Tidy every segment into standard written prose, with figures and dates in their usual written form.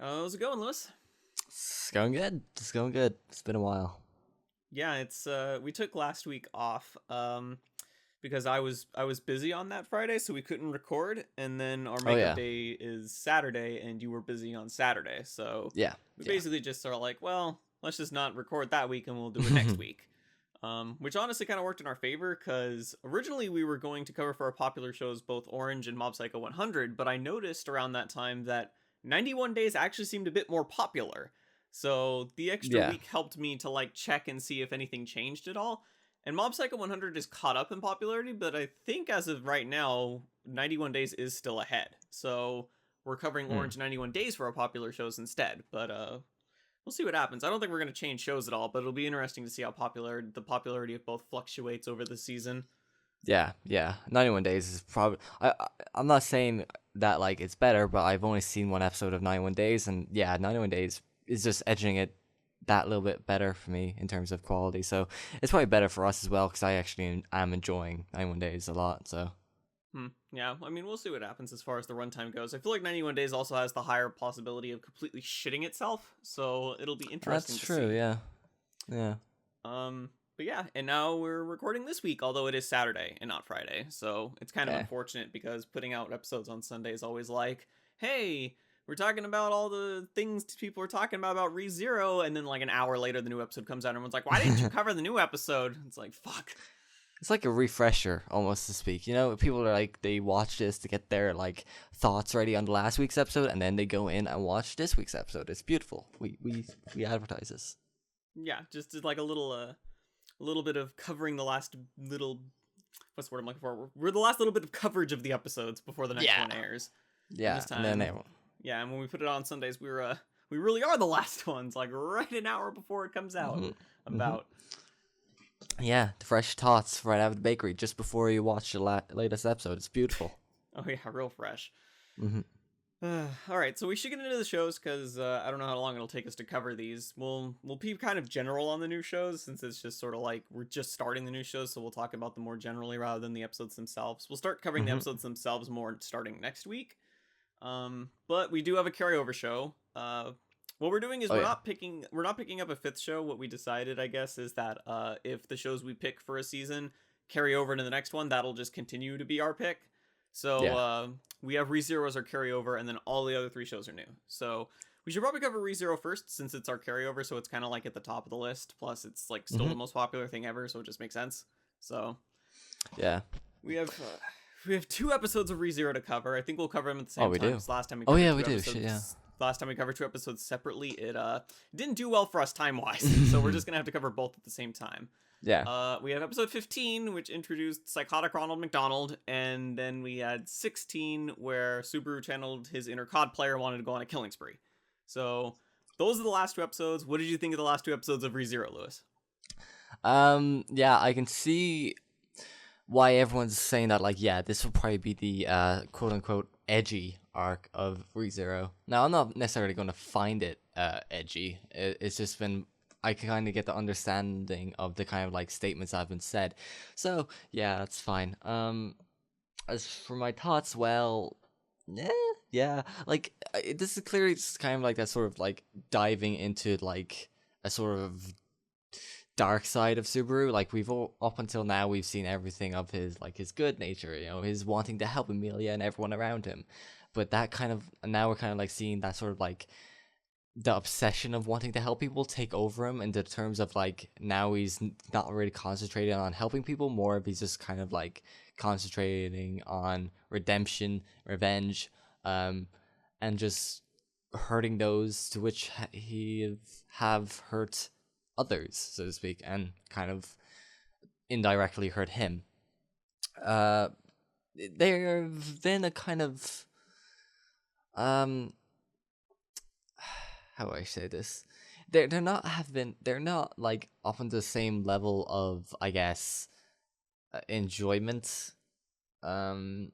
How's it going, Lewis? It's going good. It's going good. It's been a while. Yeah, it's we took last week off because I was busy on that Friday, so we couldn't record, and then our Oh makeup yeah, day is Saturday and you were busy on Saturday. So yeah, we yeah. basically just are like, well, let's just not record that week and we'll do it next week. Which honestly kind of worked in our favor because originally we were going to cover for our popular shows both Orange and Mob Psycho 100, but I noticed around that time that 91 Days actually seemed a bit more popular. So the extra Yeah, week helped me to like check and see if anything changed at all. And Mob Psycho 100 is caught up in popularity, but I think as of right now, 91 Days is still ahead. So we're covering hmm. Orange 91 Days for our popular shows instead. But we'll see what happens. I don't think we're going to change shows at all, but it'll be interesting to see how the popularity of both fluctuates over the season. Yeah. 91 Days is probably. I'm not saying that like it's better, but I've only seen one episode of 91 Days, and yeah, 91 Days is just edging it that little bit better for me in terms of quality. So it's probably better for us as well because I actually am enjoying 91 Days a lot. So Yeah, I mean, we'll see what happens as far as the runtime goes. I feel like 91 Days also has the higher possibility of completely shitting itself, so it'll be interesting that's to true. see. Yeah, yeah, But yeah, and now we're recording this week, although it is Saturday and not Friday. So it's kind of yeah. unfortunate because putting out episodes on Sunday is always like, hey, we're talking about all the things people are talking about ReZero, and then like an hour later the new episode comes out and everyone's like, why didn't you cover the new episode? It's like, fuck. It's like a refresher, almost to speak. You know, people are like they watch this to get their like thoughts ready on the last week's episode, and then they go in and watch this week's episode. It's beautiful. We advertise this. Yeah, just like a little bit of covering the last little what's the word I'm looking for? We're the last little bit of coverage of the episodes before the next Yeah, one airs. And yeah, this and then time, everyone. yeah, and when we put it on Sundays, we really are the last ones, like right an hour before it comes out. Hmm. Hmm. About Yeah, the fresh thoughts right out of the bakery just before you watch the latest episode. It's beautiful. oh yeah, real fresh. Hmm. All right, so we should get into the shows because I don't know how long it'll take us to cover these. We'll be kind of general on the new shows since it's just sort of like we're just starting the new shows, so we'll talk about them more generally rather than the episodes themselves. We'll start covering the Hmm. episodes themselves more starting next week. But we do have a carryover show. What we're doing is Oh yeah. we're not picking up a fifth show. What we decided, I guess, is that if the shows we pick for a season carry over into the next one, that'll just continue to be our pick. So Yeah. we have ReZero as our carryover, and then all the other three shows are new. So we should probably cover ReZero first, since it's our carryover. So it's kind of like at the top of the list. Plus, it's like still the Hmm. most popular thing ever, so it just makes sense. So Yeah. we have we have two episodes of ReZero to cover. I think we'll cover them at the Oh, same we time. do. 'Cause last time we Oh covered yeah, two we do. episodes. Shit, yeah. Last time we covered two episodes separately, it didn't do well for us time wise. So we're just gonna have to cover both at the same time. Yeah. We have episode 15, which introduced psychotic Ronald McDonald, and then we had 16, where Subaru channeled his inner COD player, wanted to go on a killing spree. So those are the last two episodes. What did you think of the last two episodes of ReZero, Lewis? Yeah, I can see why everyone's saying that. Like, yeah, this will probably be the quote unquote edgy arc of ReZero. Now, I'm not necessarily going to find it edgy. It's just been I kind of get the understanding of the kind of like statements that have been said. So yeah, that's fine. As for my thoughts, well, yeah, like this is clearly just kind of like that sort of like diving into like a sort of dark side of Subaru. Like we've all up until now we've seen everything of his like his good nature, you know, his wanting to help Amelia and everyone around him. But that kind of now we're kind of like seeing that sort of like the obsession of wanting to help people take over him in the terms of like now he's not really concentrating on helping people, more of he's just kind of like concentrating on redemption, revenge, and just hurting those to which he have hurt others, so to speak, and kind of indirectly hurt him. Uh, there've been a kind of um, how do I say this? They're not like often the same level of I guess enjoyment um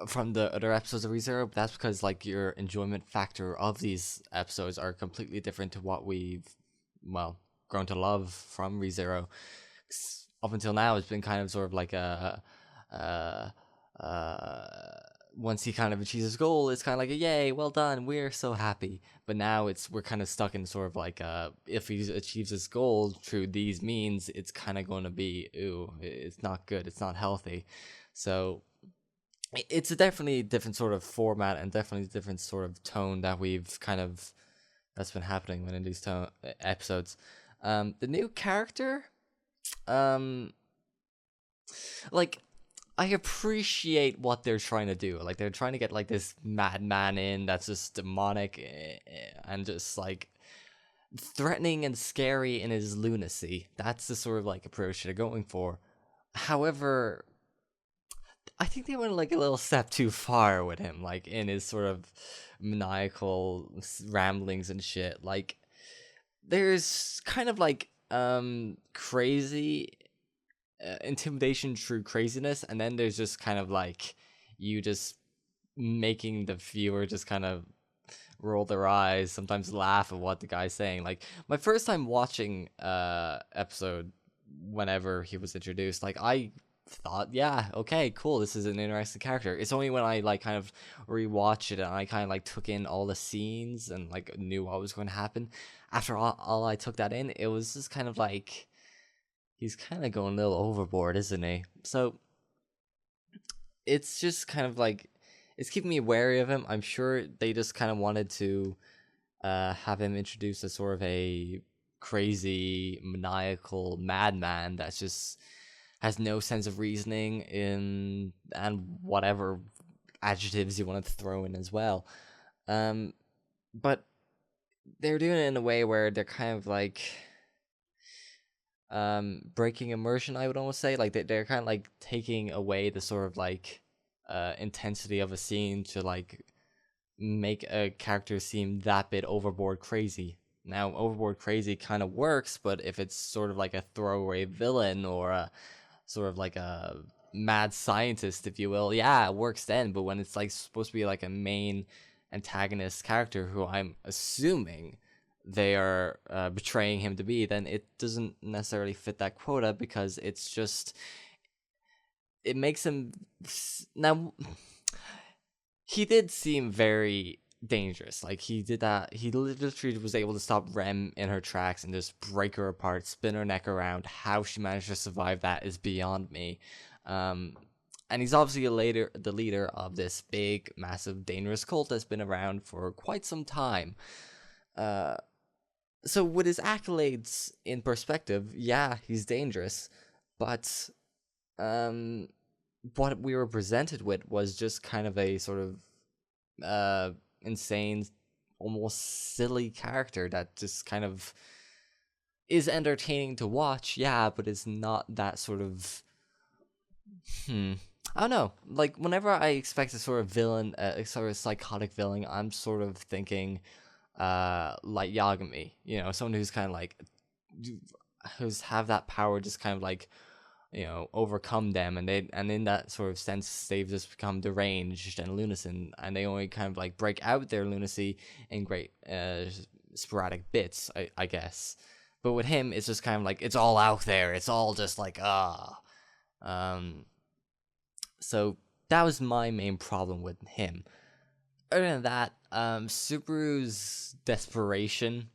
from the other episodes of ReZero, but that's because like your enjoyment factor of these episodes are completely different to what we've well grown to love from ReZero. Up until now, it's been kind of sort of like a uh, once he kind of achieves his goal, it's kind of like a yay, well done, we're so happy. But now we're kind of stuck in sort of like if he achieves his goal through these means, it's kind of going to be it's not good, it's not healthy. So it's a definitely different sort of format and definitely different sort of tone that's been happening in these episodes. The new character, like, I appreciate what they're trying to do. Like, they're trying to get like this madman in that's just demonic and just like threatening and scary in his lunacy. That's the sort of like approach they're going for. However, I think they went like a little step too far with him, like in his sort of maniacal ramblings and shit. Like, there's kind of like crazy intimidation through craziness, and then there's just kind of like you just making the viewer just kind of roll their eyes, sometimes laugh at what the guy's saying. Like, my first time watching episode whenever he was introduced, like, I thought, yeah, okay, cool, this is an interesting character. It's only when I like kind of rewatched it and I kind of like took in all the scenes and like knew what was going to happen. After all I took that in, it was just kind of like, he's kind of going a little overboard, isn't he? So it's just kind of like, it's keeping me wary of him. I'm sure they just kind of wanted to have him introduced as sort of a crazy, maniacal madman that's just has no sense of reasoning and whatever adjectives you want to throw in as well. But they're doing it in a way where they're kind of like breaking immersion, I would almost say. Like they're kind of like taking away the sort of like intensity of a scene to like make a character seem that bit overboard crazy. Now, overboard crazy kind of works, but if it's sort of like a throwaway villain or a sort of like a mad scientist, if you will, yeah, it works then. But when it's like supposed to be like a main antagonist character who I'm assuming they are betraying him to be, then it doesn't necessarily fit that quota, because it's just, it makes him now. He did seem very dangerous. Like, he did that. He literally was able to stop Rem in her tracks and just break her apart, spin her neck around. How she managed to survive that is beyond me. And he's obviously the leader of this big, massive, dangerous cult that's been around for quite some time. So with his accolades in perspective, yeah, he's dangerous. But what we were presented with was just kind of a sort of insane, almost silly character that just kind of is entertaining to watch, yeah, but it's not that sort of I don't know. Like, whenever I expect a sort of villain, a sort of psychotic villain, I'm sort of thinking like Yagami, you know, someone who's kind of like who's have that power, just kind of like, you know, overcome them, and in that sort of sense they've just become deranged and lunatic, and they only kind of like break out their lunacy in great sporadic bits, I guess. But with him, it's just kind of like, it's all out there, it's all just like so that was my main problem with him. Other than that, Subaru's desperation,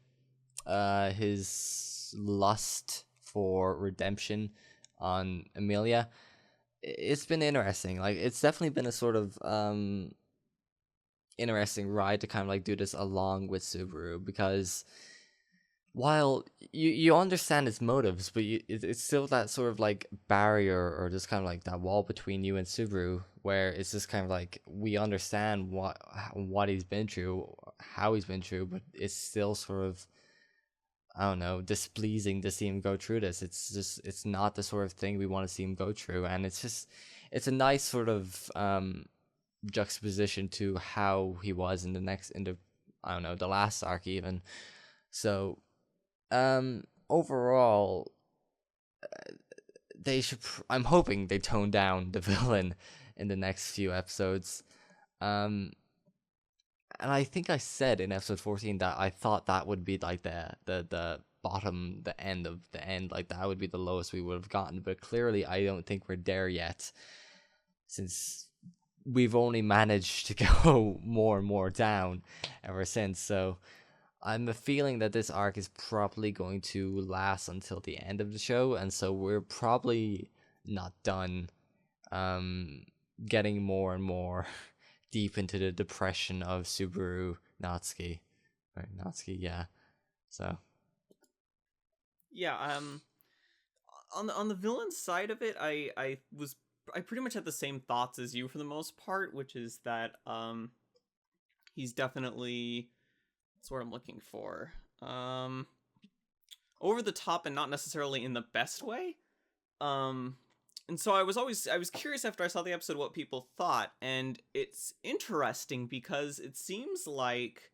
his lust for redemption on Emilia, it's been interesting. Like, it's definitely been a sort of interesting ride to kind of like do this along with Subaru, because while you understand its motives, but it's still that sort of like barrier, or just kind of like that wall between you and Subaru, where it's just kind of like, we understand what he's been through, how he's been through, but it's still sort of, I don't know, displeasing to see him go through this. It's not the sort of thing we want to see him go through, and it's a nice sort of juxtaposition to how he was in the I don't know, the last arc even. So overall, they should. I'm hoping they tone down the villain in the next few episodes. And I think I said in episode 14 that I thought that would be like the bottom, the end of the end, like that would be the lowest we would have gotten. But clearly, I don't think we're there yet, since we've only managed to go more and more down ever since. So I'm a feeling that this arc is probably going to last until the end of the show, and so we're probably not done getting more and more deep into the depression of Subaru Natsuki. Right, Natsuki, yeah. So Yeah, on the villain side of it, I pretty much had the same thoughts as you for the most part, which is that he's definitely, that's what I'm looking for. Over the top and not necessarily in the best way. And so I was curious after I saw the episode what people thought, and it's interesting because it seems like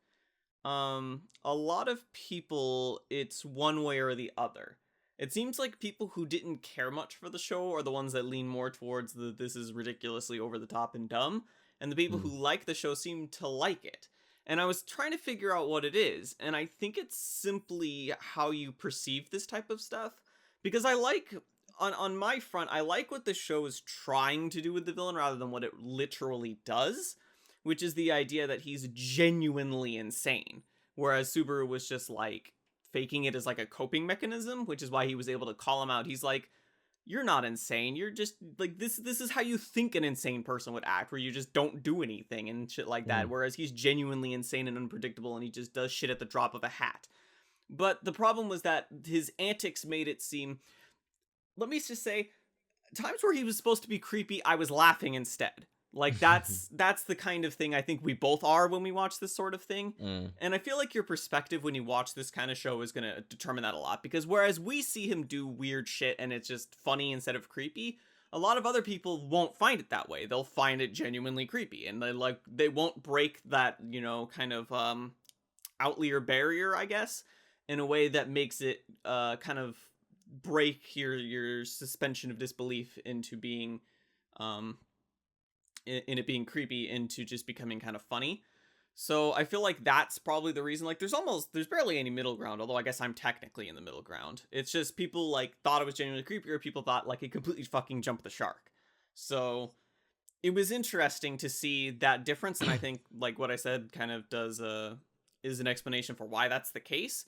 a lot of people, it's one way or the other. It seems like people who didn't care much for the show are the ones that lean more towards the this is ridiculously over the top and dumb, and the people who like the show seem to like it. And I was trying to figure out what it is, and I think it's simply how you perceive this type of stuff. Because I like, on my front, I like what the show is trying to do with the villain rather than what it literally does, which is the idea that he's genuinely insane, whereas Subaru was just like faking it as like a coping mechanism, which is why he was able to call him out. He's like, you're not insane, you're just like, this is how you think an insane person would act, where you just don't do anything and shit like that, whereas he's genuinely insane and unpredictable and he just does shit at the drop of a hat. But the problem was that his antics made it seem, let me just say, times where he was supposed to be creepy, I was laughing instead. Like, that's the kind of thing I think we both are when we watch this sort of thing. And I feel like your perspective when you watch this kind of show is going to determine that a lot. Because whereas we see him do weird shit and it's just funny instead of creepy, a lot of other people won't find it that way. They'll find it genuinely creepy. And they won't break that, kind of outlier barrier, I guess, in a way that makes it kind of break your suspension of disbelief into being in it being creepy into just becoming kind of funny. So I feel like that's probably the reason. Like, there's barely any middle ground, although I guess I'm technically in the middle ground. It's just people like thought it was genuinely creepy, or people thought like it completely fucking jumped the shark. So it was interesting to see that difference, and I think like what I said kind of is an explanation for why that's the case.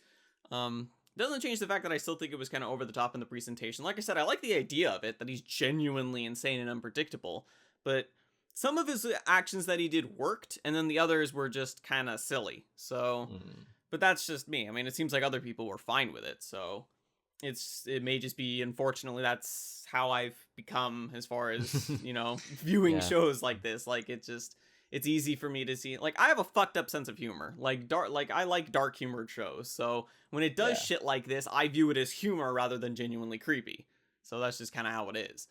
Doesn't change the fact that I still think it was kind of over the top in the presentation. Like I said, I like the idea of it, that he's genuinely insane and unpredictable, but some of his actions that he did worked, and then the others were just kind of silly. So, but that's just me. I mean, it seems like other people were fine with it. So it may just be, unfortunately, that's how I've become as far as, viewing shows like this. Like, it's easy for me to see. Like, I have a fucked up sense of humor. Like, I like dark humored shows. So when it does shit like this, I view it as humor rather than genuinely creepy. So that's just kind of how it is.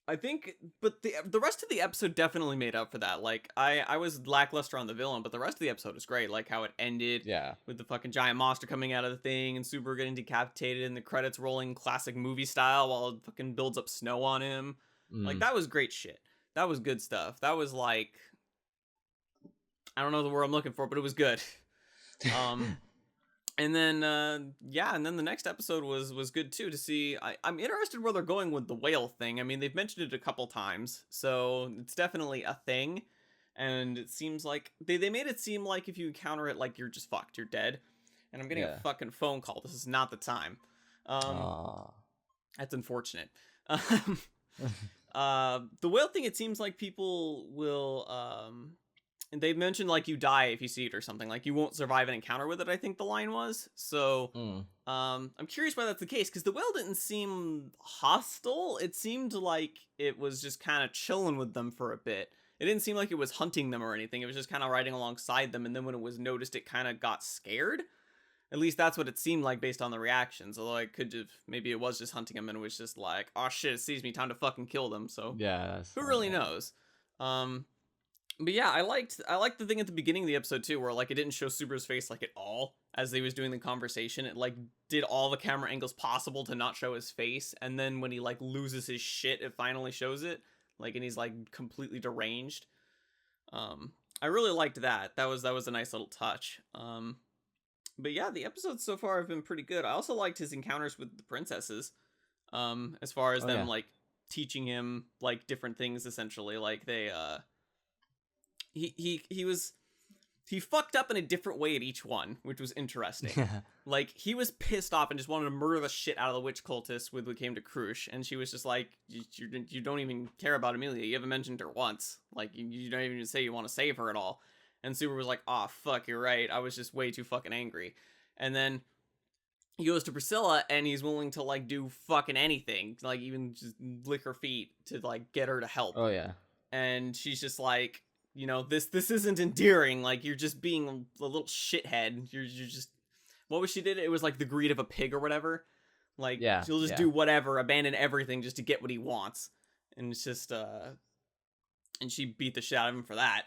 I think, but the rest of the episode definitely made up for that. Like, I was lackluster on the villain, but the rest of the episode is great. Like how it ended with the fucking giant monster coming out of the thing and Subaru getting decapitated and the credits rolling classic movie style while it fucking builds up snow on him. Like, that was great shit. That was good stuff. That was like, I don't know the word I'm looking for, but it was good. And then, and then the next episode was good too to see. I'm interested where they're going with the whale thing. I mean, they've mentioned it a couple times, so it's definitely a thing. And it seems like they made it seem like if you encounter it, like you're just fucked, you're dead. And I'm getting a fucking phone call. This is not the time. That's unfortunate. The whale thing, it seems like people will, and they mentioned like you die if you see it or something, like you won't survive an encounter with it, I think the line was. So I'm curious why that's the case, because the whale didn't seem hostile. It seemed like it was just kind of chilling with them for a bit. It didn't seem like it was hunting them or anything. It was just kind of riding alongside them, and then when it was noticed, it kind of got scared. At least that's what it seemed like based on the reactions. Although I could have, maybe it was just hunting them and it was just like, oh shit, it sees me, time to fucking kill them. So who really knows? But yeah, I liked the thing at the beginning of the episode too, where like it didn't show Subaru's face like at all as they was doing the conversation. It like did all the camera angles possible to not show his face, and then when he like loses his shit, it finally shows it. Like, and he's like completely deranged. I really liked that. That was a nice little touch. But yeah, the episodes so far have been pretty good. I also liked his encounters with the princesses. As far as them like teaching him like different things essentially. Like they he fucked up in a different way at each one, which was interesting. Like, he was pissed off and just wanted to murder the shit out of the witch cultist when we came to Krush, and she was just like, you don't even care about Amelia. You haven't mentioned her once. Like, you don't even say you want to save her at all. And Super was like, aw, fuck, you're right. I was just way too fucking angry. And then he goes to Priscilla, and he's willing to, like, do fucking anything. Like, even just lick her feet to, like, get her to help. Oh, yeah. And she's just like, you know, this isn't endearing. Like, you're just being a little shithead. You're just... What was she did? It was like the greed of a pig or whatever. Like, yeah, she'll just do whatever, abandon everything just to get what he wants. And it's just, and she beat the shit out of him for that.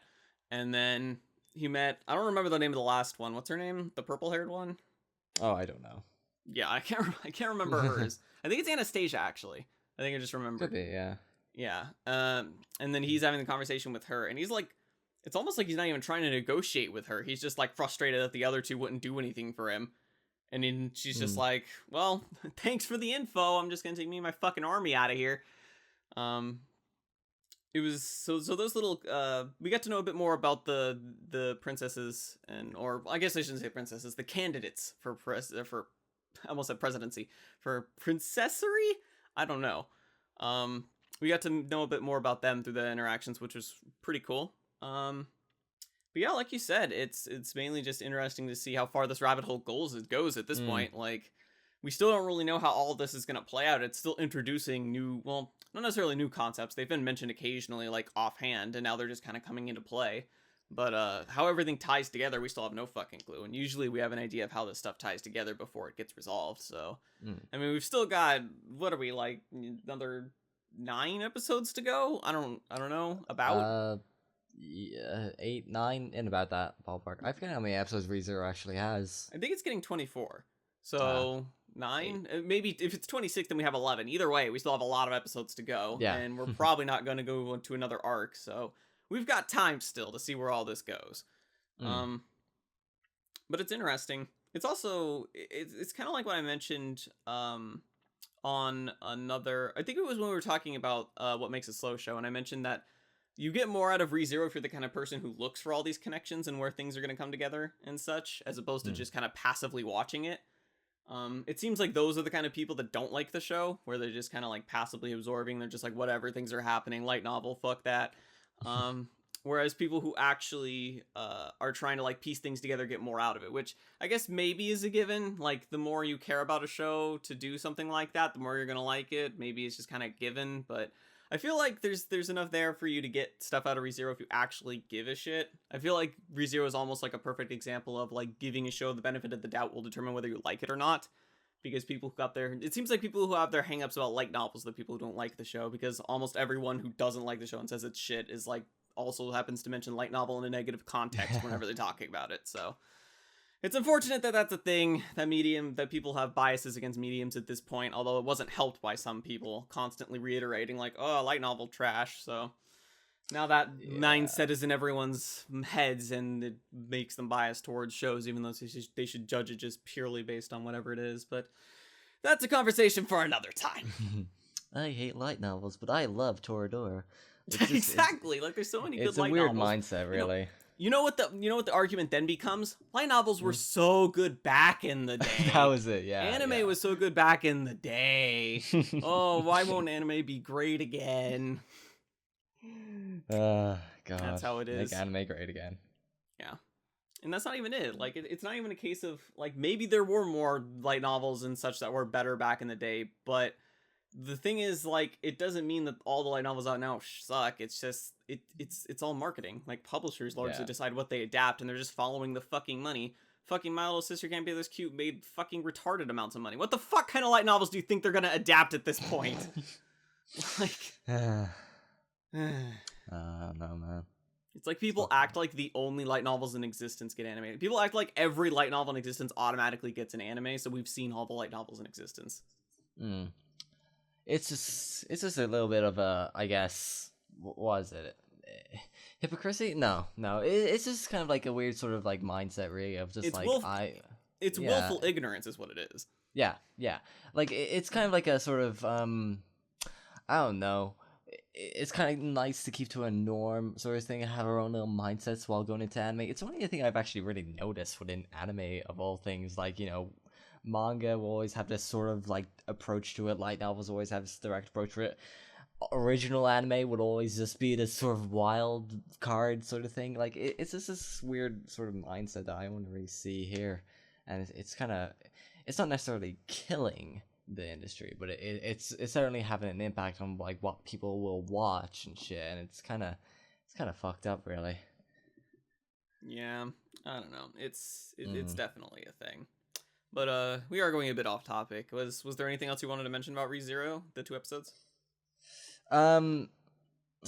And then he met... I don't remember the name of the last one. What's her name? The purple-haired one? Oh, I don't know. Yeah, I can't remember hers. I think it's Anastasia, actually. I think I just remembered. Could be, yeah. Yeah. And then he's having the conversation with her, and he's like, it's almost like he's not even trying to negotiate with her. He's just like frustrated that the other two wouldn't do anything for him. And then she's just like, well, thanks for the info. I'm just going to take me and my fucking army out of here. It was so those little, we got to know a bit more about the princesses or I guess I shouldn't say princesses, the candidates for I almost said presidency, for princessery. I don't know. We got to know a bit more about them through the interactions, which was pretty cool. But yeah, like you said, it's mainly just interesting to see how far this rabbit hole goes at this point. Like, we still don't really know how all of this is going to play out. It's still introducing new, well, not necessarily new concepts. They've been mentioned occasionally, like offhand, and now they're just kind of coming into play. But how everything ties together, we still have no fucking clue. And usually we have an idea of how this stuff ties together before it gets resolved. So, I mean, we've still got, what are we, like, another 9 episodes to go? I don't know. About? Yeah, 8, 9, in about that ballpark. I forget how many episodes ReZero actually has. I think it's getting 24. So 9? Maybe if it's 26, then we have 11. Either way, we still have a lot of episodes to go. Yeah. And we're probably not going to go into another arc. So we've got time still to see where all this goes. But it's interesting. It's also, it's kind of like what I mentioned on another, I think it was when we were talking about what makes a slow show. And I mentioned that you get more out of ReZero if you're the kind of person who looks for all these connections and where things are going to come together and such, as opposed to just kind of passively watching it. It seems like those are the kind of people that don't like the show, where they're just kind of like passively absorbing. They're just like, whatever, things are happening, light novel, fuck that. Whereas people who actually are trying to like piece things together get more out of it, which I guess maybe is a given. Like, the more you care about a show to do something like that, the more you're going to like it. Maybe it's just kind of given, but I feel like there's enough there for you to get stuff out of ReZero if you actually give a shit. I feel like ReZero is almost like a perfect example of like giving a show the benefit of the doubt will determine whether you like it or not. Because people who got their, it seems like people who have their hangups about light novels, the people who don't like the show, because almost everyone who doesn't like the show and says it's shit is like also happens to mention light novel in a negative context whenever they're talking about it. So it's unfortunate that that's a thing, that people have biases against mediums at this point, although it wasn't helped by some people constantly reiterating like, oh, light novel trash. So now that mindset is in everyone's heads, and it makes them biased towards shows, even though they should judge it just purely based on whatever it is. But that's a conversation for another time. I hate light novels, but I love Toradora. Exactly. Like, there's so many good light novels. It's a weird mindset, really. You know what the argument then becomes? Light novels were so good back in the day. How is it? Yeah. Anime was so good back in the day. Oh, why won't anime be great again? God. That's how it is. Make anime great again. Yeah. And that's not even it. Like, it's not even a case of, like, maybe there were more light novels and such that were better back in the day, but the thing is, like, it doesn't mean that all the light novels out now suck. It's just, it's all marketing. Like, publishers largely decide what they adapt, and they're just following the fucking money. Fucking My Little Sister Can't Be This Cute made fucking retarded amounts of money. What the fuck kind of light novels do you think they're gonna adapt at this point? Like, no, man. It's like people act like the only light novels in existence get animated. People act like every light novel in existence automatically gets an anime, so we've seen all the light novels in existence. It's just a little bit of a, I guess, what was it? Hypocrisy? No. It's just kind of like a weird sort of like mindset, really, of just it's willful ignorance is what it is. Yeah. Like, it's kind of like a sort of, I don't know. It's kind of nice to keep to a norm sort of thing and have our own little mindsets while going into anime. It's only a thing I've actually really noticed within anime of all things. Like, manga will always have this sort of like approach to it. Light novels always have this direct approach to it. Original anime would always just be this sort of wild card sort of thing. Like, it's just this weird sort of mindset that I don't really see here. And it's kind of, it's not necessarily killing the industry, but it's certainly having an impact on like what people will watch and shit, and it's kind of fucked up, really. Yeah, I don't know. It's definitely a thing. But we are going a bit off topic. Was there anything else you wanted to mention about ReZero, the 2 episodes? No,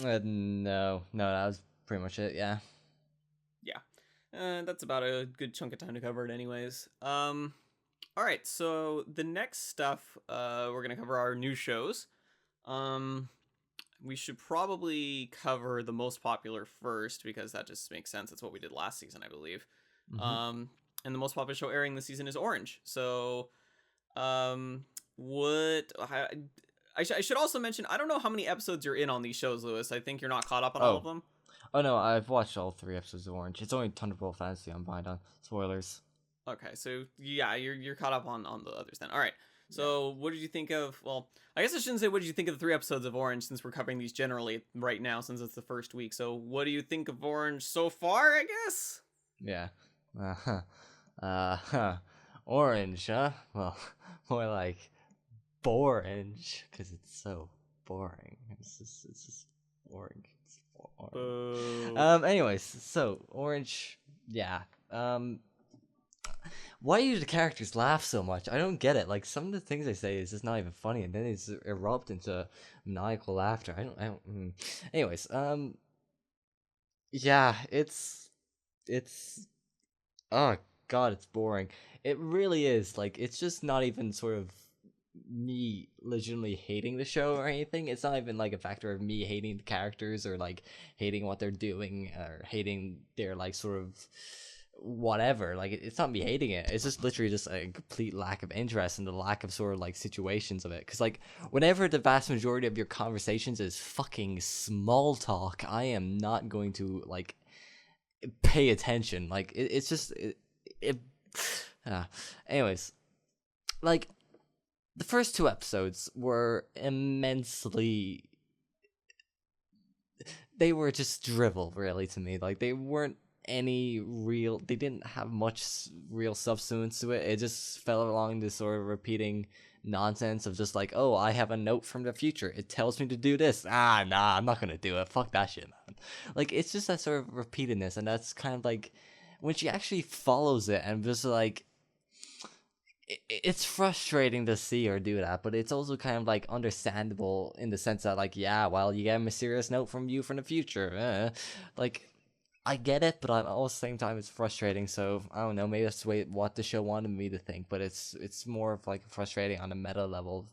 that was pretty much it. Yeah. That's about a good chunk of time to cover it, anyways. All right, so the next stuff, we're gonna cover our new shows. We should probably cover the most popular first because that just makes sense. That's what we did last season, I believe. Mm-hmm. And the most popular show airing this season is Orange. So, I should also mention, I don't know how many episodes you're in on these shows, Lewis. I think you're not caught up on all of them. Oh no, I've watched all 3 episodes of Orange. It's only Thunderbolt Fantasy I'm behind on. Spoilers. Okay, so yeah, you're caught up on the others then. All right. So what did you think of? Well, I guess I shouldn't say what did you think of the 3 episodes of Orange, since we're covering these generally right now since it's the first week. So what do you think of Orange so far? I guess. Yeah. Orange, huh? Well, more like borange, because it's so boring. It's just boring. It's boring. Anyways, so Orange, yeah. Why do the characters laugh so much? I don't get it. Like, some of the things they say is just not even funny, and then it's erupt into maniacal laughter. I don't. Anyways, yeah, it's. Oh god, it's boring. It really is. Like, it's just not even sort of me legitimately hating the show or anything. It's not even like a factor of me hating the characters or like hating what they're doing or hating their like sort of whatever. Like, it's not me hating it. It's just literally just a complete lack of interest and the lack of sort of like situations of it. Because like, whenever the vast majority of your conversations is fucking small talk, I am not going to like pay attention. Like, it's just anyways, like, the first 2 episodes were immensely, they were just drivel, really, to me. Like, they weren't they didn't have much real substance to it. It just fell along this sort of repeating nonsense of just like, oh, I have a note from the future. It tells me to do this. Nah, I'm not gonna do it. Fuck that shit, man. Like, it's just that sort of repeatedness, and that's kind of like, when she actually follows it and just like, it's frustrating to see her do that, but it's also kind of like understandable in the sense that like, yeah, well, you get a mysterious note from you from the future. Like, I get it, but at the same time, it's frustrating. So I don't know. Maybe that's the way what the show wanted me to think, but it's more of like frustrating on a meta level,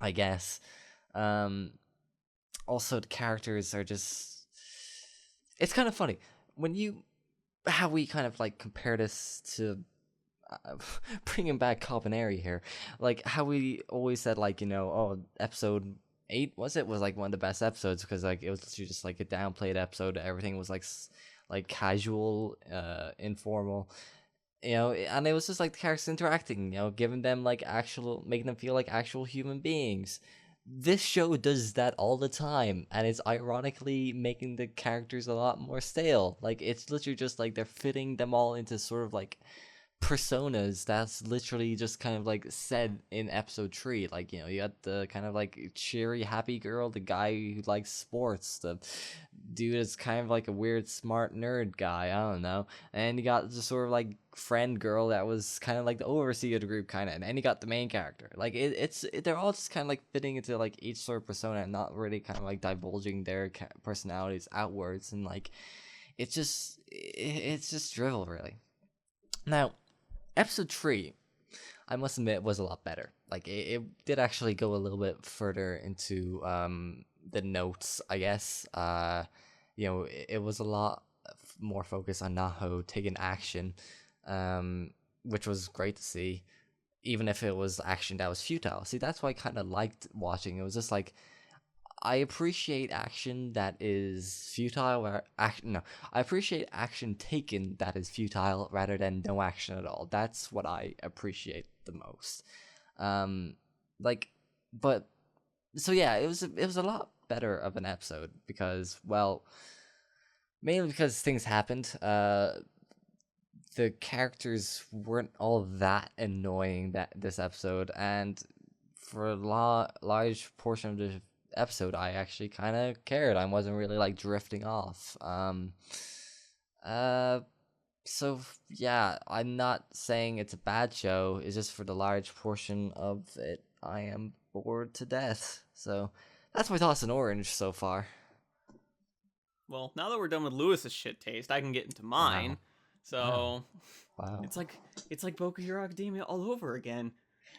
I guess. Also, the characters are just. It's kind of funny how we kind of like compare this to. Bringing back Copenhagen here, like how we always said, like, episode 8 was like one of the best episodes because like it was literally just like a downplayed episode. Everything was like casual, informal, and it was just like the characters interacting, giving them like making them feel like actual human beings. This show does that all the time, and it's ironically making the characters a lot more stale. Like, it's literally just like they're fitting them all into sort of like personas that's literally just kind of like said in episode 3. Like, you got the kind of like cheery happy girl, the guy who likes sports, the dude is kind of like a weird smart nerd guy, I don't know, and you got the sort of like friend girl that was kind of like the overseer of the group kind of, and then you got the main character. Like, they're all just kind of like fitting into like each sort of persona and not really kind of like divulging their personalities outwards, and like it's just drivel, really. Now, episode 3, I must admit, was a lot better. Like, it did actually go a little bit further into the notes, I guess. It was a lot more focused on Naho taking action, which was great to see. even if it was action that was futile. See, that's why I kind of liked watching. It was just like, I appreciate action that is futile, or action. No, I appreciate action taken that is futile rather than no action at all. That's what I appreciate the most. Like, but so yeah, it was a lot better of an episode because, well, mainly because things happened. The characters weren't all that annoying that this episode, and for a large portion of the episode, I actually kind of cared. I wasn't really like drifting off. Uh, so yeah, I'm not saying it's a bad show. It's just for the large portion of it, I am bored to death. So that's my thoughts on Orange so far. Well, now that we're done with Lewis's shit taste, I can get into mine. Wow. So Wow. it's like Boku Hero Academia all over again.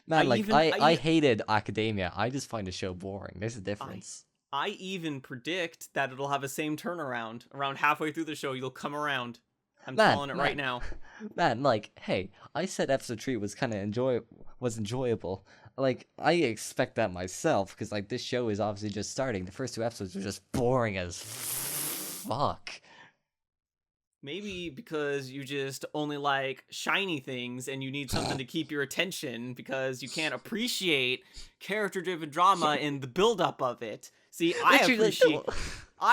Man, I hated Academia. I just find the show boring. There's a difference. I even predict that it'll have a same turnaround. Around halfway through the show, you'll come around. I'm calling it right now. Man, like, hey, I said episode 3 was kind of enjoyable. Like, I expect that myself, because, like, this show is obviously just starting. The first 2 episodes were just boring as fuck. Maybe because you just only like shiny things and you need something to keep your attention because you can't appreciate character-driven drama in the build-up of it. See, I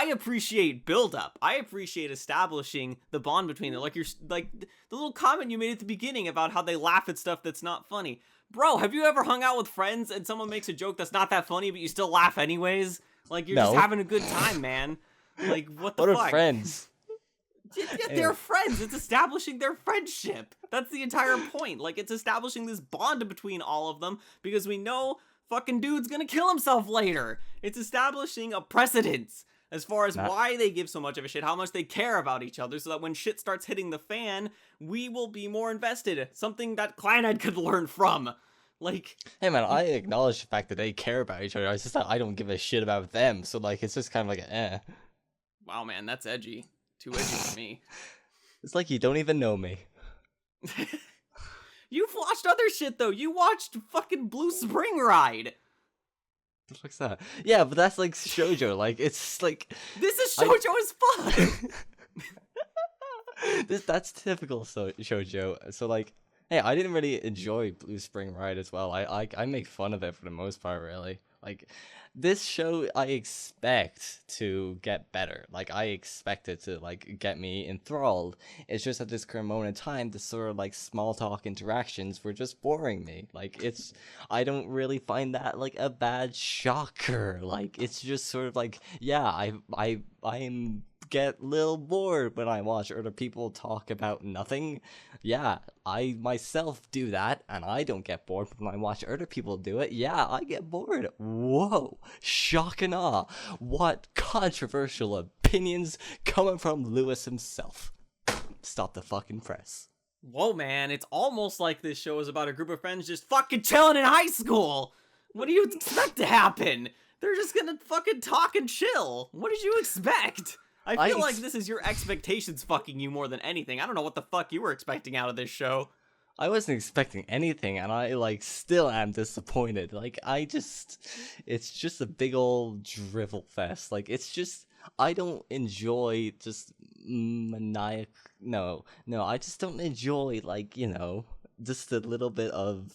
appreciate build-up. I appreciate establishing the bond between them. Like the little comment you made at the beginning about how they laugh at stuff that's not funny. Bro, have you ever hung out with friends and someone makes a joke that's not that funny, but you still laugh anyways? Like, you're just having a good time, man. Like, what the fuck? What are friends? Yeah, they're friends. It's establishing their friendship. That's the entire point. Like, it's establishing this bond between all of them because we know fucking dude's gonna kill himself later. It's establishing a precedence as far as why they give so much of a shit, how much they care about each other, so that when shit starts hitting the fan, we will be more invested. Something that Clanhead could learn from. Like, hey man, I acknowledge the fact that they care about each other. It's just that I don't give a shit about them. So like, it's just kind of like, eh. Wow, man, that's edgy. Too edgy for me. It's like you don't even know me. You've watched other shit though. You watched fucking Blue Spring Ride. What the fuck's that? Yeah, but that's like shoujo. Like, it's like, this is shoujo as fuck. That's typical shoujo. So like, hey, I didn't really enjoy Blue Spring Ride as well. I make fun of it for the most part, really. Like, this show, I expect to get better. Like, I expect it to, like, get me enthralled. It's just at this current moment in time, the sort of, like, small talk interactions were just boring me. Like, I don't really find that, like, a bad shocker. Like, it's just sort of like, yeah, I'm get a little bored when I watch other people talk about nothing. Yeah, I myself do that, and I don't get bored when I watch other people do it. Yeah, I get bored. Whoa, shock and awe. What controversial opinions coming from Lewis himself. Stop the fucking press. Whoa, man, it's almost like this show is about a group of friends just fucking chilling in high school. What do you expect to happen? They're just gonna fucking talk and chill. What did you expect? I feel like this is your expectations fucking you more than anything. I don't know what the fuck you were expecting out of this show. I wasn't expecting anything, and I, like, still am disappointed. Like, it's just a big old drivel fest. Like, it's just, I don't enjoy just maniac. No, I just don't enjoy, like, you know, just a little bit of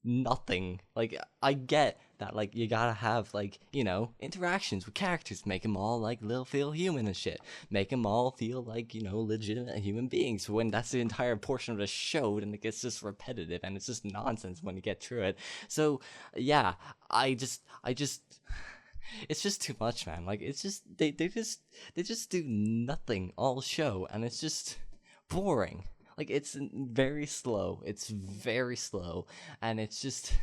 nothing. Like, I get that, like, you gotta have, like, you know, interactions with characters, make them all, like, little feel human and shit, make them all feel like, you know, legitimate human beings. When that's the entire portion of the show, then it gets just repetitive and it's just nonsense when you get through it. So yeah, I just it's just too much, man. Like, it's just they just do nothing all show, and it's just boring. Like, it's very slow. It's very slow. And it's just,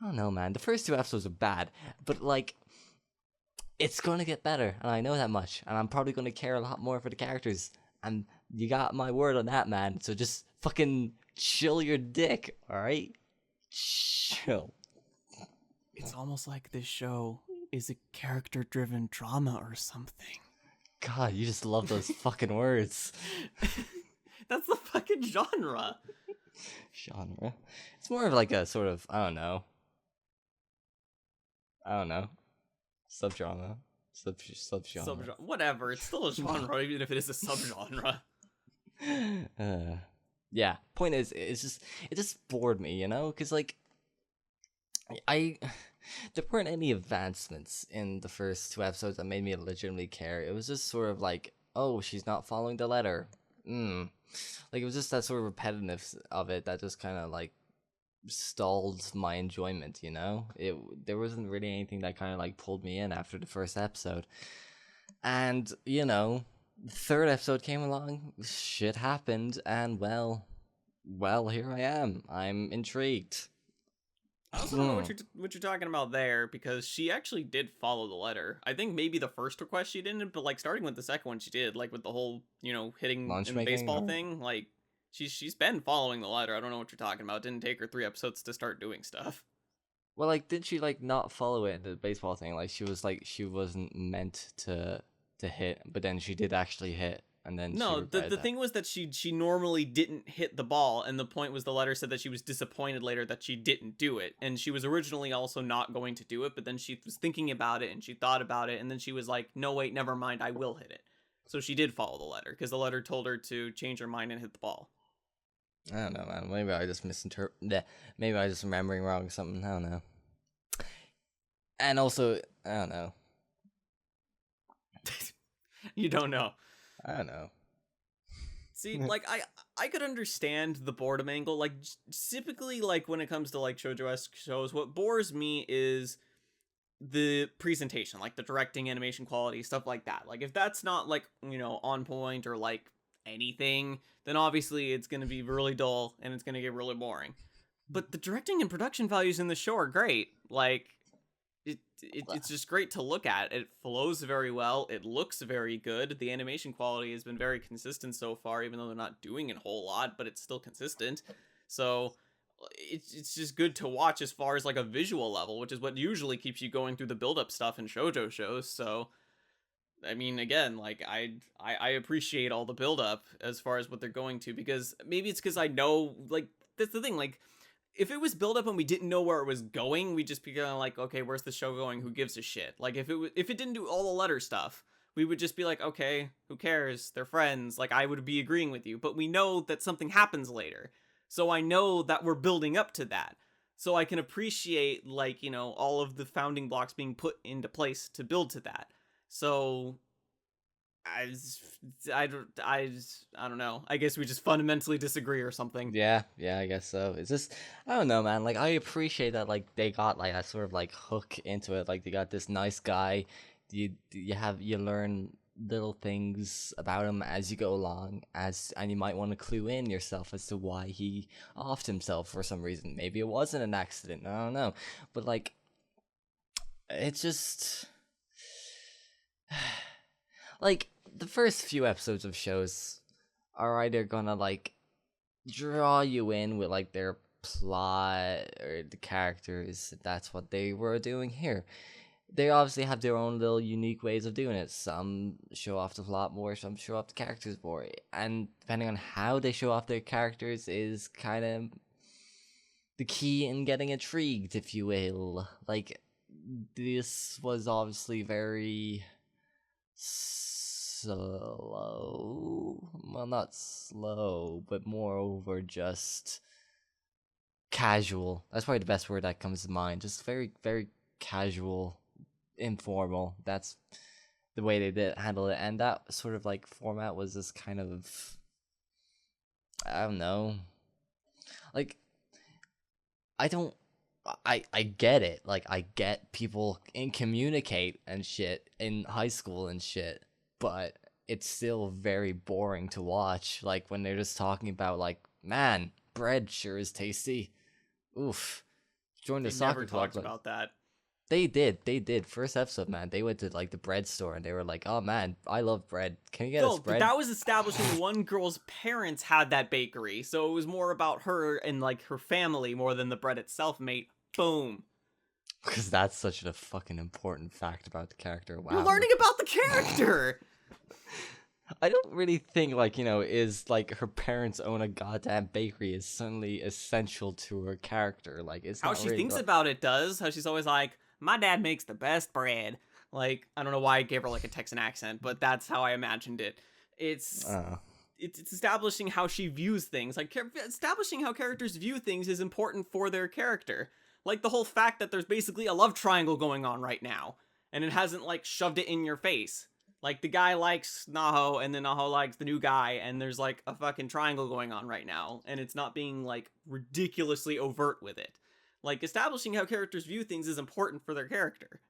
I don't know, man. The first 2 episodes are bad. But, like, it's going to get better. And I know that much. And I'm probably going to care a lot more for the characters. And you got my word on that, man. So just fucking chill your dick, alright? Chill. It's almost like this show is a character-driven drama or something. God, you just love those fucking words. That's the fucking genre. Genre. It's more of like a sort of, I don't know. Subgenre. Subgenre. Whatever. It's still a genre, even if it is a subgenre. Yeah. Point is, it just bored me, you know, because like, there weren't any advancements in the first 2 episodes that made me legitimately care. It was just sort of like, oh, she's not following the letter. Like, it was just that sort of repetitiveness of it that just kind of like stalled my enjoyment, you know? There wasn't really anything that kind of like pulled me in after the first episode. And, you know, the third episode came along, shit happened, and well, here I am. I'm intrigued. I also don't know what you're talking about there, because she actually did follow the letter. I think maybe the first request she didn't, but like starting with the second one she did, like with the whole, you know, hitting in the baseball thing, like she's been following the letter. I don't know what you're talking about. It didn't take her 3 episodes to start doing stuff. Well, like, did she like not follow it in the baseball thing? Like, she wasn't meant to hit, but then she did actually hit. And then no, the thing was that she normally didn't hit the ball, and the point was the letter said that she was disappointed later that she didn't do it, and she was originally also not going to do it, but then she was thinking about it and she thought about it, and then she was like, no wait, never mind, I will hit it. So she did follow the letter, because the letter told her to change her mind and hit the ball. I don't know, man. Maybe I just maybe I just remembering wrong or something. I don't know. And also, I don't know. You don't know. I don't know. See, like, I could understand the boredom angle. Like, typically, like, when it comes to, like, shoujo-esque shows, what bores me is the presentation, like, the directing, animation quality, stuff like that. Like, if that's not, like, you know, on point or, like, anything, then obviously it's going to be really dull and it's going to get really boring. But the directing and production values in the show are great. Like, it's just great to look at. It flows very well. It looks very good. The animation quality has been very consistent so far, even though they're not doing a whole lot, but it's still consistent. So it's just good to watch as far as like a visual level, which is what usually keeps you going through the build-up stuff in shoujo shows. So I mean, again, like I appreciate all the build-up as far as what they're going to, because maybe it's because I know, like, that's the thing, like, if it was build up and we didn't know where it was going, we'd just be kind of like, okay, where's the show going? Who gives a shit? Like, if it didn't do all the letter stuff, we would just be like, okay, who cares? They're friends. Like, I would be agreeing with you. But we know that something happens later. So I know that we're building up to that. So I can appreciate, like, you know, all of the founding blocks being put into place to build to that. So I don't know. I guess we just fundamentally disagree or something. Yeah, I guess so. It's just, I don't know, man. Like, I appreciate that, like, they got like a sort of like hook into it. Like, they got this nice guy. You learn little things about him as you go along, and you might want to clue in yourself as to why he offed himself for some reason. Maybe it wasn't an accident. I don't know, but like, it's just. Like, the first few episodes of shows are either gonna, like, draw you in with, like, their plot or the characters. That's what they were doing here. They obviously have their own little unique ways of doing it. Some show off the plot more, some show off the characters more. And depending on how they show off their characters is kind of the key in getting intrigued, if you will. Like, this was obviously very slow. Well, not slow, but moreover just casual. That's probably the best word that comes to mind. Just very, very casual, informal. That's the way they did handle it. And that sort of like format was just kind of, I don't know. Like, I get it. Like, I get people communicate and shit in high school and shit, but it's still very boring to watch. Like, when they're just talking about, like, man, bread sure is tasty. Oof. Join the soccer club. They never talked about that. They did. First episode, man, they went to, like, the bread store and they were like, oh, man, I love bread. Can you get us bread? But that was established when one girl's parents had that bakery, so it was more about her and, like, her family more than the bread itself, mate. Boom. Because that's such a fucking important fact about the character. Wow. You're learning about the character! I don't really think, like, is, like, her parents own a goddamn bakery is certainly essential to her character. Like, it's How not she really, thinks like, about it does. How she's always like, my dad makes the best bread. Like, I don't know why I gave her like a Texan accent, but that's how I imagined it. It's uh, it's establishing how she views things. Like, establishing how characters view things is important for their character. Like the whole fact that there's basically a love triangle going on right now, and it hasn't like shoved it in your face. Like the guy likes Naho, and then Naho likes the new guy, and there's like a fucking triangle going on right now, and it's not being like ridiculously overt with it. Like establishing how characters view things is important for their character.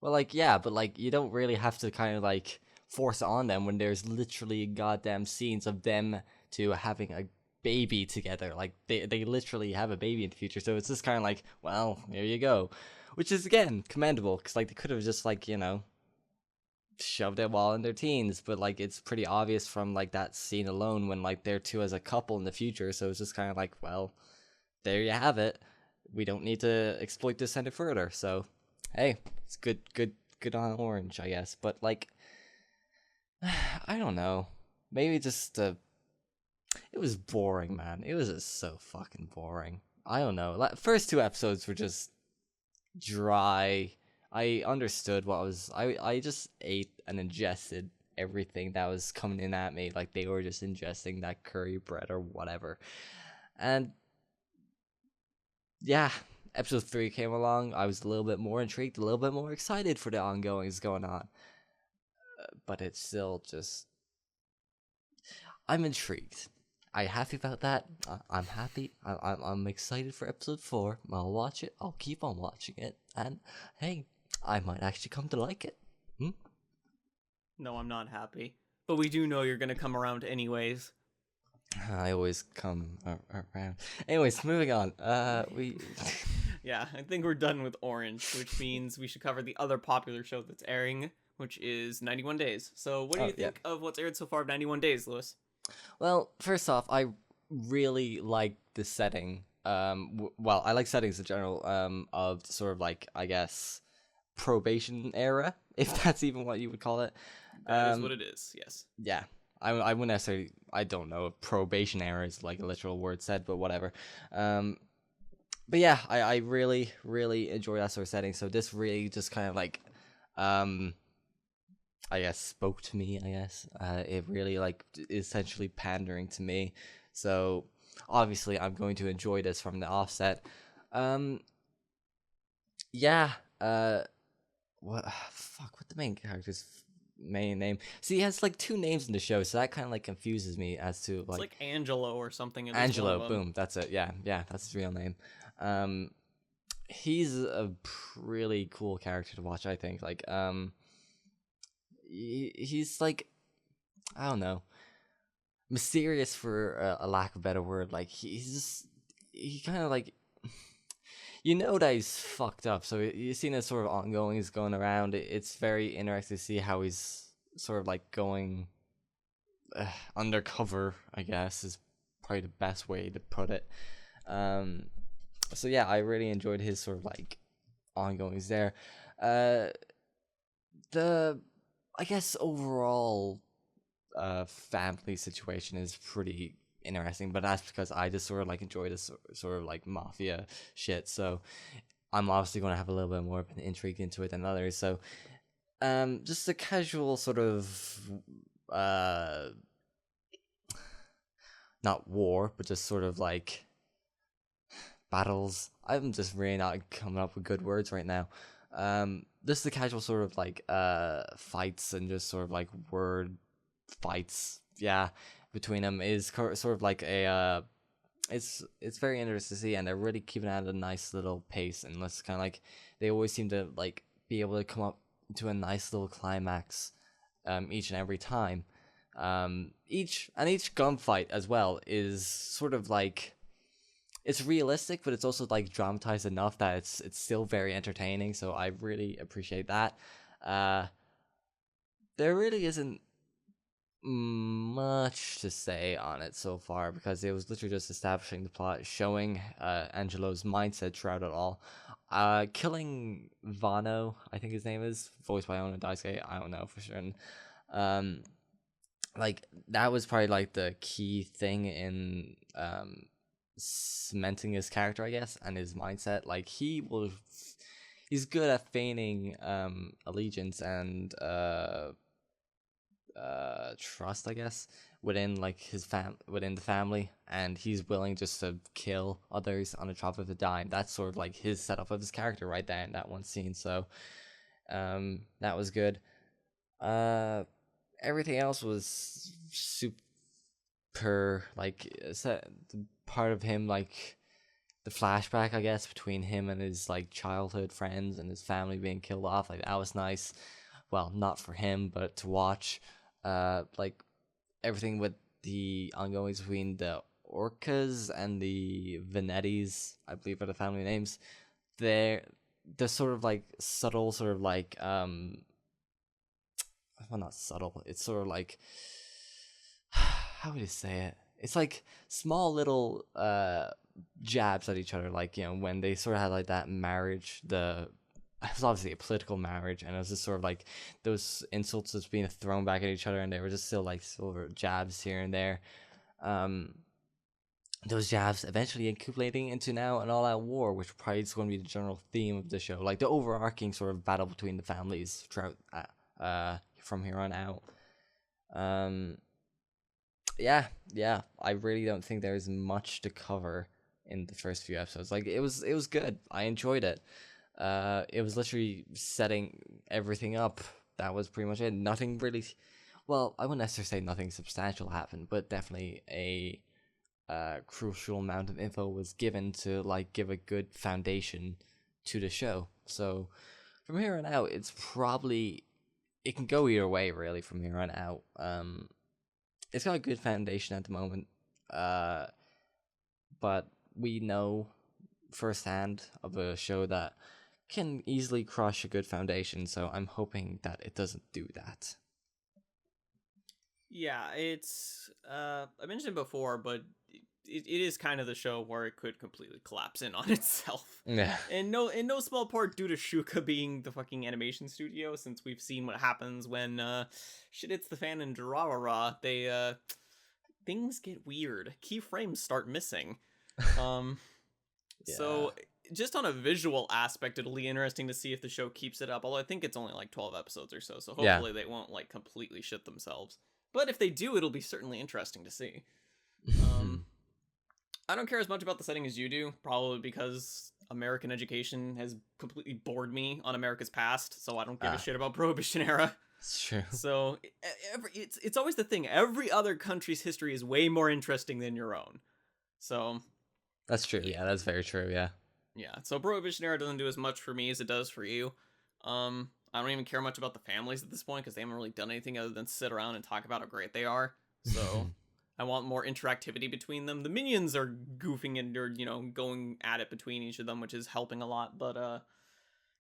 well, like, yeah, but, like, you don't really have to kind of, like, force it on them when there's literally goddamn scenes of them two having a baby together. Like, they literally have a baby in the future, so it's just kind of like, well, there you go. Which is, again, commendable, because, like, they could have just, like, shoved it while in their teens, but, like, it's pretty obvious from, like, that scene alone when, like, they're two as a couple in the future, so it's just kind of like, well, there you have it. We don't need to exploit this any further, so hey, it's good on Orange, I guess. But, like, I don't know. Maybe just it was boring, man. It was just so fucking boring. I don't know. Like, first two episodes were just dry. I understood what was. I just ate and ingested everything that was coming in at me, like they were just ingesting that curry bread or whatever. And yeah, episode 3 came along. I was a little bit more intrigued, a little bit more excited for the ongoings going on. But it's still just. I'm intrigued. I'm happy about that. I'm happy. I'm excited for episode 4. I'll watch it. I'll keep on watching it. And hey, I might actually come to like it. No, I'm not happy. But we do know you're gonna come around anyways. I always come around. Anyways, moving on. We. Yeah, I think we're done with Orange, which means we should cover the other popular show that's airing, which is 91 Days. So, what do you think of what's aired so far of 91 Days, Lewis? Well, first off, I really like the setting. Well, I like settings in general. Of sort of like, I guess, probation era, if that's even what you would call it. That is what it is. Yes. Yeah. I wouldn't necessarily. I don't know if probation era is like a literal word said, but whatever. But yeah, I really, really enjoy that sort of setting. So this really just kind of like, I guess, spoke to me, I guess. It really, like, essentially pandering to me. So obviously I'm going to enjoy this from the offset. Yeah, what the main character's main name? See, he has like 2 names in the show, so that kind of like confuses me as to It's like Angelo or something. Angelo, boom, that's it. Yeah, that's his real name. He's a really cool character to watch, I think. Like, he's like, I don't know, mysterious for a lack of a better word. Like, he kind of like, that he's fucked up. So you've seen this sort of ongoings going around. It's very interesting to see how he's sort of like going undercover, I guess, is probably the best way to put it. So yeah, I really enjoyed his sort of like ongoings there. The I guess overall family situation is pretty interesting, but that's because I just sort of like enjoy this sort of like mafia shit. So I'm obviously going to have a little bit more of an intrigue into it than others. So just a casual sort of not war, but just sort of like battles. I'm just really not coming up with good words right now. Just the casual sort of like fights and just sort of like word fights, yeah, between them is sort of like a it's very interesting to see, and they're really keeping it at a nice little pace, and it's kind of like they always seem to like be able to come up to a nice little climax each and every time. Each gunfight as well is sort of like, it's realistic, but it's also like dramatized enough that it's still very entertaining. So I really appreciate that. There really isn't much to say on it so far, because it was literally just establishing the plot, showing Angelo's mindset throughout it all. Killing Vano, I think his name is, voiced by Ona Daisuke, I don't know for sure. like that was probably like the key thing in cementing his character, I guess, and his mindset. Like he's good at feigning allegiance and trust, I guess, within like within the family, and he's willing just to kill others on the drop of a dime. That's sort of like his setup of his character right there in that one scene. So that was good. Everything else was super, like the part of him, like the flashback, I guess, between him and his like childhood friends and his family being killed off, like that was nice. Well, not for him, but to watch. Like everything with the ongoings between the Orcas and the Venettis, I believe are the family names. They're sort of like subtle, sort of like well, not subtle. It's sort of like, how would you say it? It's like small little jabs at each other, like, you know, when they sort of had like that marriage, it was obviously a political marriage, and it was just sort of like those insults just being thrown back at each other, and they were just still like silver jabs here and there. Those jabs eventually accumulating into now an all-out war, which probably is going to be the general theme of the show, like the overarching sort of battle between the families throughout from here on out. Yeah, I really don't think there's much to cover in the first few episodes. Like it was good. I enjoyed it. It was literally setting everything up. That was pretty much it. Nothing really, well, I wouldn't necessarily say nothing substantial happened, but definitely a crucial amount of info was given to like give a good foundation to the show. So from here on out, it can go either way really from here on out. It's got a good foundation at the moment, but we know firsthand of a show that can easily crush a good foundation, so I'm hoping that it doesn't do that. Yeah, it's I mentioned it before, but it is kind of the show where it could completely collapse in on itself. Yeah. And in no small part due to Shuka being the fucking animation studio, since we've seen what happens when shit hits the fan in Durarara. They things get weird. Keyframes start missing. Yeah. So just on a visual aspect, it'll be interesting to see if the show keeps it up. Although I think it's only like 12 episodes or so, so hopefully they won't like completely shit themselves. But if they do, it'll be certainly interesting to see. I don't care as much about the setting as you do, probably because American education has completely bored me on America's past, so I don't give a shit about Prohibition era. It's true. So it's always the thing. Every other country's history is way more interesting than your own. So that's true. Yeah, that's very true. Yeah. Yeah. So Prohibition era doesn't do as much for me as it does for you. I don't even care much about the families at this point because they haven't really done anything other than sit around and talk about how great they are. So I want more interactivity between them. The minions are goofing and they're, you know, going at it between each of them, which is helping a lot. But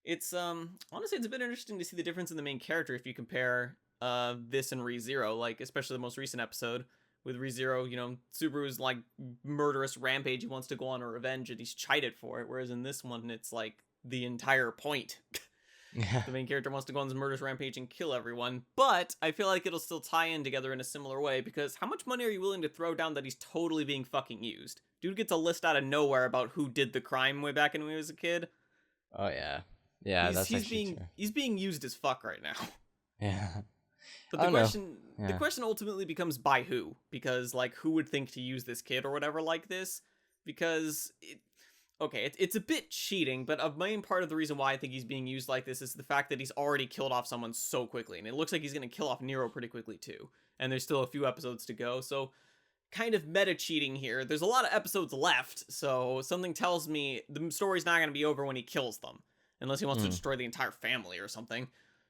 it's honestly it's a bit interesting to see the difference in the main character if you compare this and ReZero, like especially the most recent episode with ReZero. You know, Subaru's like murderous rampage. He wants to go on a revenge and he's chided for it. Whereas in this one, it's like the entire point. Yeah. The main character wants to go on this murderous rampage and kill everyone, but I feel like it'll still tie in together in a similar way, because how much money are you willing to throw down that he's totally being fucking used? Dude gets a list out of nowhere about who did the crime way back when he was a kid. Oh yeah. Yeah, he's being used as fuck right now. Yeah. But the question ultimately becomes by who? Because like who would think to use this kid or whatever like this? Because it's a bit cheating, but a main part of the reason why I think he's being used like this is the fact that he's already killed off someone so quickly, and it looks like he's going to kill off Nero pretty quickly too, and there's still a few episodes to go, so kind of meta cheating here. There's a lot of episodes left, so something tells me the story's not going to be over when he kills them, unless he wants to destroy the entire family or something.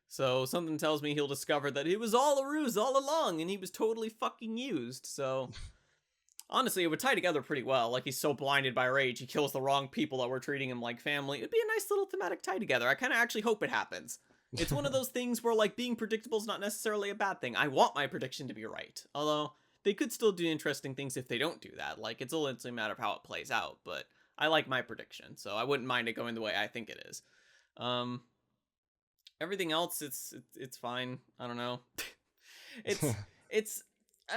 So something tells me he'll discover that it was all a ruse all along, and he was totally fucking used, so... Honestly, it would tie together pretty well. Like, he's so blinded by rage, he kills the wrong people that were treating him like family. It'd be a nice little thematic tie together. I kind of actually hope it happens. It's one of those things where, like, being predictable is not necessarily a bad thing. I want my prediction to be right. Although, they could still do interesting things if they don't do that. Like, it's ultimately a matter of how it plays out. But I like my prediction, so I wouldn't mind it going the way I think it is. Everything else, it's fine. I don't know. It's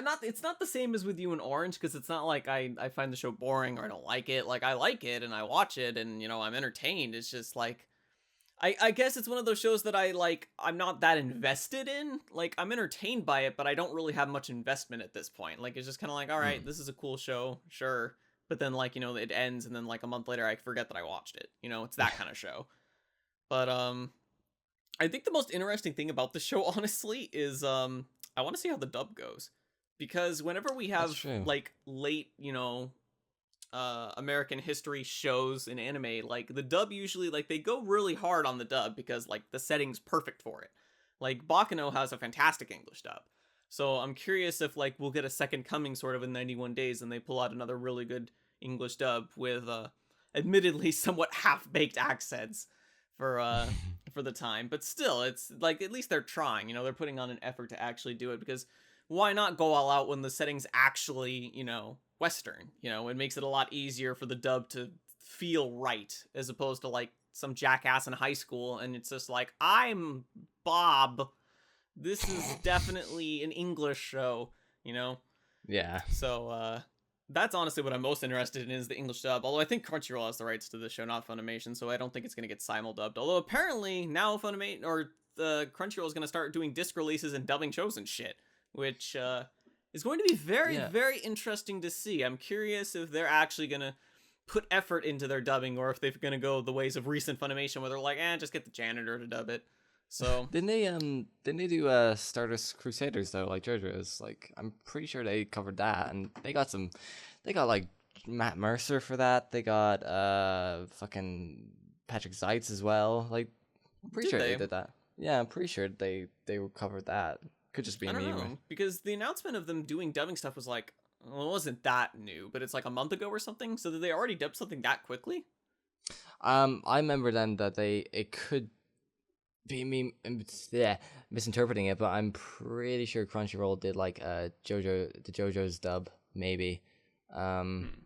not it's not the same as with you and Orange, because it's not like I find the show boring or I don't like it. Like, I like it and I watch it and, you know, I'm entertained. It's just like, I guess it's one of those shows that I'm not that invested in. Like, I'm entertained by it, but I don't really have much investment at this point. Like, it's just kind of like, all right, this is a cool show, sure. But then, like, you know, it ends and then like a month later I forget that I watched it. You know, it's that kind of show. But I think the most interesting thing about the show, honestly, is I want to see how the dub goes, because whenever we have like late, you know, American history shows in anime, like the dub usually, like, they go really hard on the dub because like the setting's perfect for it. Like, Baccano has a fantastic English dub. So I'm curious if like we'll get a second coming sort of in 91 days and they pull out another really good English dub with admittedly somewhat half-baked accents for the time, but still, it's like, at least they're trying, you know, they're putting on an effort to actually do it, because why not go all out when the setting's actually, you know, Western? You know, it makes it a lot easier for the dub to feel right, as opposed to like some jackass in high school and it's just like, I'm Bob, this is definitely an English show, you know? Yeah. So that's honestly what I'm most interested in, is the English dub. Although I think Crunchyroll has the rights to the show, not Funimation, so I don't think it's going to get simul-dubbed. Although apparently now Funimation, or the Crunchyroll, is going to start doing disc releases and dubbing shows and shit, which is going to be very, very interesting to see. I'm curious if they're actually going to put effort into their dubbing, or if they're going to go the ways of recent Funimation, where they're like, just get the janitor to dub it. So didn't they do Stardust Crusaders though, like JoJo's? Like, I'm pretty sure they covered that, and they got like Matt Mercer for that. They got fucking Patrick Zeitz as well. Like, I'm pretty sure they did that. Yeah, I'm pretty sure they covered that. Could just be I don't me, know, right? because the announcement of them doing dubbing stuff was like, well, it wasn't that new, but it's like a month ago or something. So did they already dub something that quickly? I remember then that it could be me, misinterpreting it, but I'm pretty sure Crunchyroll did like the JoJo's dub, maybe. I'm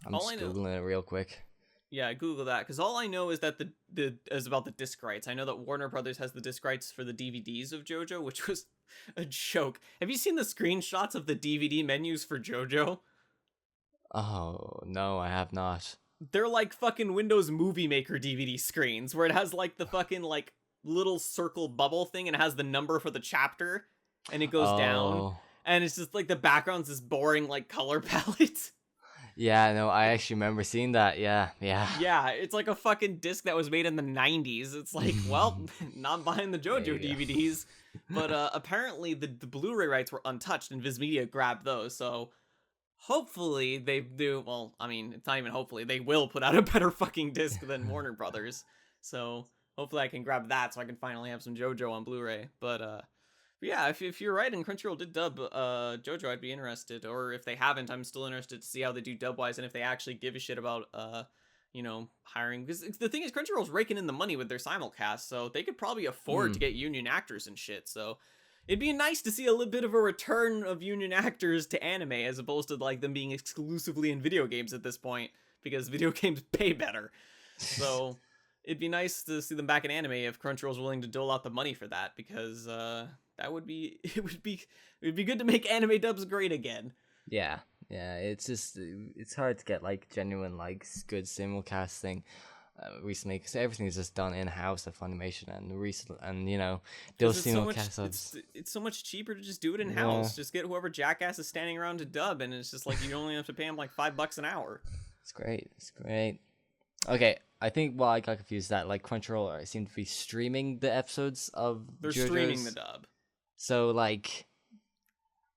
just googling it real quick. Yeah, Google that, because all I know is that the is about the disc rights. I know that Warner Brothers has the disc rights for the DVDs of JoJo, which was a joke. Have you seen the screenshots of the DVD menus for JoJo? Oh no, I have not. They're like fucking Windows Movie Maker DVD screens, where it has like the fucking like little circle bubble thing and it has the number for the chapter and it goes down, and it's just like the background's this boring like color palette. Yeah, no, I actually remember seeing that. Yeah. Yeah, it's like a fucking disc that was made in the 90s. It's like, well, not buying the JoJo DVDs. But apparently the Blu-ray rights were untouched and Viz Media grabbed those, so hopefully they do. Well, I mean, it's not even hopefully, they will put out a better fucking disc than Warner Brothers. So hopefully I can grab that so I can finally have some JoJo on Blu-ray. But yeah, if you're right and Crunchyroll did dub JoJo, I'd be interested. Or if they haven't, I'm still interested to see how they do dub-wise and if they actually give a shit about you know, hiring. Because the thing is, Crunchyroll's raking in the money with their simulcast, so they could probably afford to get union actors and shit. So it'd be nice to see a little bit of a return of union actors to anime, as opposed to like them being exclusively in video games at this point, because video games pay better. So it'd be nice to see them back in anime if Crunchyroll's willing to dole out the money for that, because that would be it'd be good to make anime dubs great again. Yeah, it's just, it's hard to get like genuine like good simulcasting recently, because everything is just done in house at Funimation, and you know, those simulcasts. It's so much cheaper to just do it in house. Just get whoever jackass is standing around to dub, and it's just like you only have to pay them like $5 an hour. It's great. Okay, I think what I got confused that like Crunchyroll seem to be streaming the episodes of They're JoJo's. streaming the dub. So like,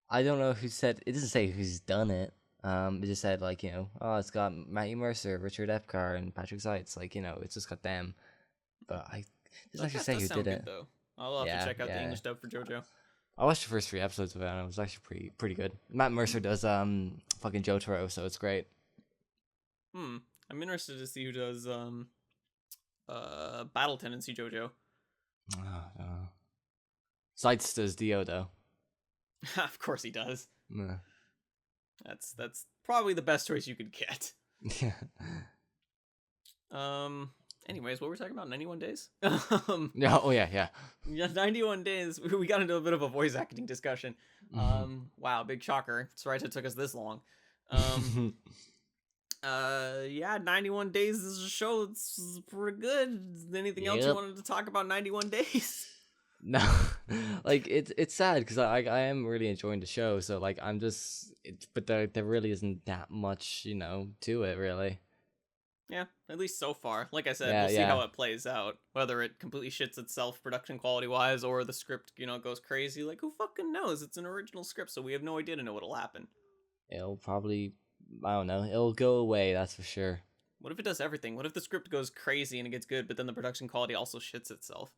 I don't know who said it. Doesn't say who's done it. It just said like, you know, oh, it's got Matthew Mercer, Richard Epcar, and Patrick Zeitz. Like, you know, it's just got them. But I doesn't actually say who did it. Though. I'll have to check out the English dub for JoJo. I watched the first 3 episodes of it, and it was actually pretty good. Matt Mercer does fucking Jotaro, so it's great. I'm interested to see who does Battle Tendency JoJo. Zeitz does Dio though. Of course he does. Yeah. That's probably the best choice you could get. Yeah. Anyways, what were we talking about? 91 days? Yeah. Oh yeah. Yeah, 91 days. We got into a bit of a voice acting discussion. Wow, big shocker. Sorry it took us this long. Yeah, 91 days is a show that's pretty good. Anything else you wanted to talk about 91 days? No, like it's sad because I am really enjoying the show. So like I'm just, but there really isn't that much to it really. Yeah, at least so far. Like I said, Yeah, we'll see yeah. how it plays out. Whether it completely shits itself production quality wise, or the script, goes crazy. Like, who fucking knows? It's an original script, so we have no idea to know what'll happen. It'll probably, I don't know, it'll go away, that's for sure. What if it does everything? What if the script goes crazy and it gets good, but then the production quality also shits itself?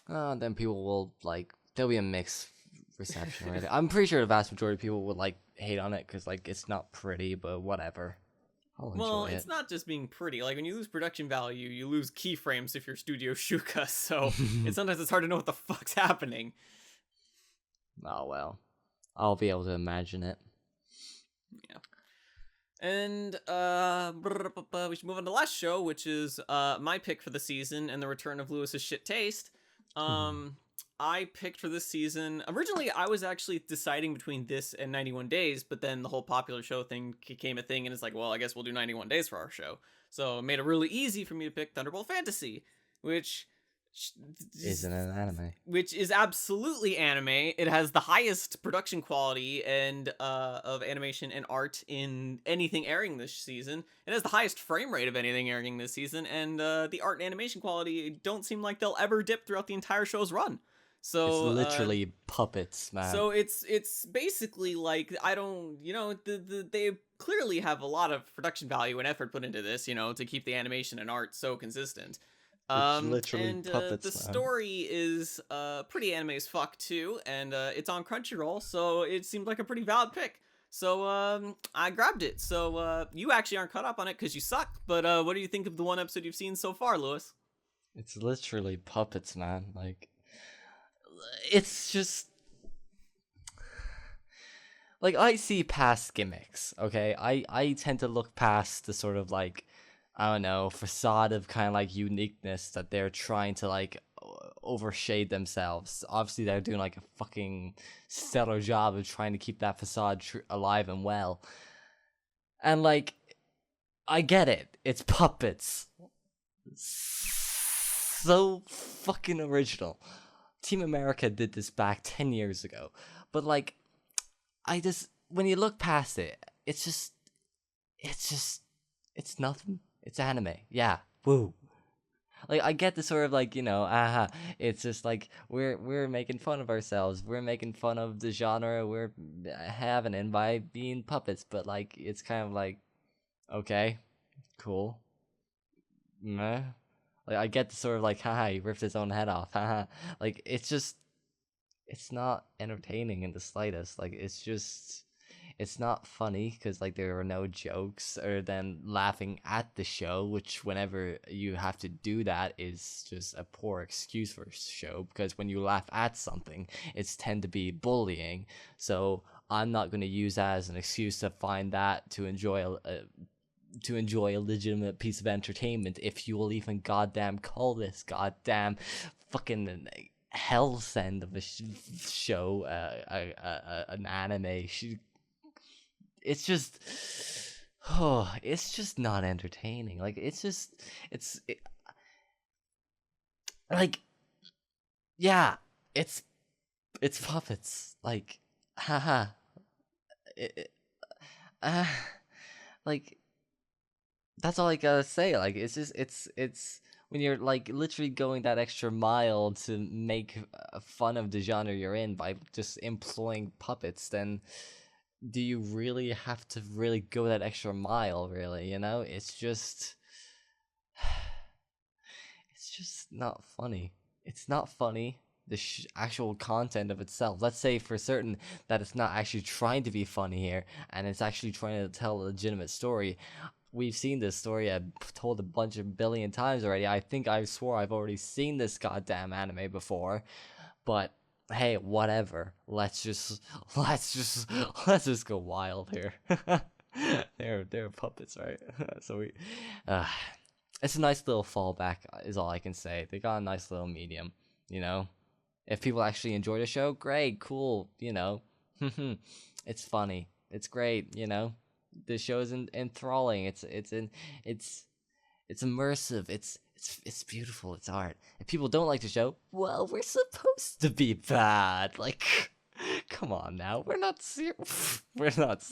Then people will, like, there'll be a mixed reception, right? I'm pretty sure the vast majority of people would, like, hate on it, because, like, it's not pretty, but whatever. Well, it's not just being pretty. Like, when you lose production value, you lose keyframes if you're Studio Shuka, so sometimes it's hard to know what the fuck's happening. Oh, well. I'll be able to imagine it. Yeah. And, we should move on to the last show, which is, my pick for the season and the return of Lewis's shit taste. I picked for this season. Originally, I was actually deciding between this and 91 Days, but then the whole popular show thing became a thing, and it's like, well, I guess we'll do 91 Days for our show. So it made it really easy for me to pick Thunderbolt Fantasy, which isn't an anime. Which is absolutely anime. It has the highest production quality and of animation and art in anything airing this season. It has the highest frame rate of anything airing this season, and the art and animation quality don't seem like they'll ever dip throughout the entire show's run. So it's literally puppets, man. So it's basically like, I don't, they clearly have a lot of production value and effort put into this, to keep the animation and art so consistent. Literally and puppets, the story is pretty anime as fuck too, and it's on Crunchyroll, so it seemed like a pretty valid pick. So I grabbed it. So you actually aren't caught up on it because you suck, but what do you think of the one episode you've seen so far, Lewis? It's literally puppets, man. Like, it's just like, I see past gimmicks, okay? I tend to look past the sort of, like, I don't know, facade of kind of like uniqueness that they're trying to like overshade themselves. Obviously, they're doing like a fucking stellar job of trying to keep that facade alive and well. And like, I get it. It's puppets. So fucking original. Team America did this back 10 years ago. But like, when you look past it, it's nothing. It's anime. Yeah. Woo. Like, I get the sort of like, it's just like we're making fun of ourselves. We're making fun of the genre we're having in by being puppets, but like, it's kind of like, okay, cool. Meh. Like, I get the sort of like, haha, he ripped his own head off. Haha. Like, it's not entertaining in the slightest. Like, it's not funny because like there are no jokes other than laughing at the show, which whenever you have to do that is just a poor excuse for a show, because when you laugh at something, it's tend to be bullying. So I'm not going to use that as an excuse to find that to enjoy a legitimate piece of entertainment, if you will even goddamn call this goddamn fucking hell send of a show an anime. It's just not entertaining. Like, like, yeah, it's puppets. Like, haha. Like, that's all I gotta say. Like, it's when you're like literally going that extra mile to make fun of the genre you're in by just employing puppets, then do you really have to really go that extra mile, really? It's just not funny. It's not funny. The actual content of itself. Let's say for certain that it's not actually trying to be funny here, and it's actually trying to tell a legitimate story. We've seen this story told a bunch of billion times already. I think I swore I've already seen this goddamn anime before, but hey, whatever. Let's just go wild here. They're puppets, right? So it's a nice little fallback, is all I can say. They got a nice little medium, you know. If people actually enjoy the show, great, cool, you know. It's funny, it's great, you know. The show is enthralling. It's immersive. It's beautiful. It's art. If people don't like the show, well, we're supposed to be bad. Like, come on now. We're not serious. We're not.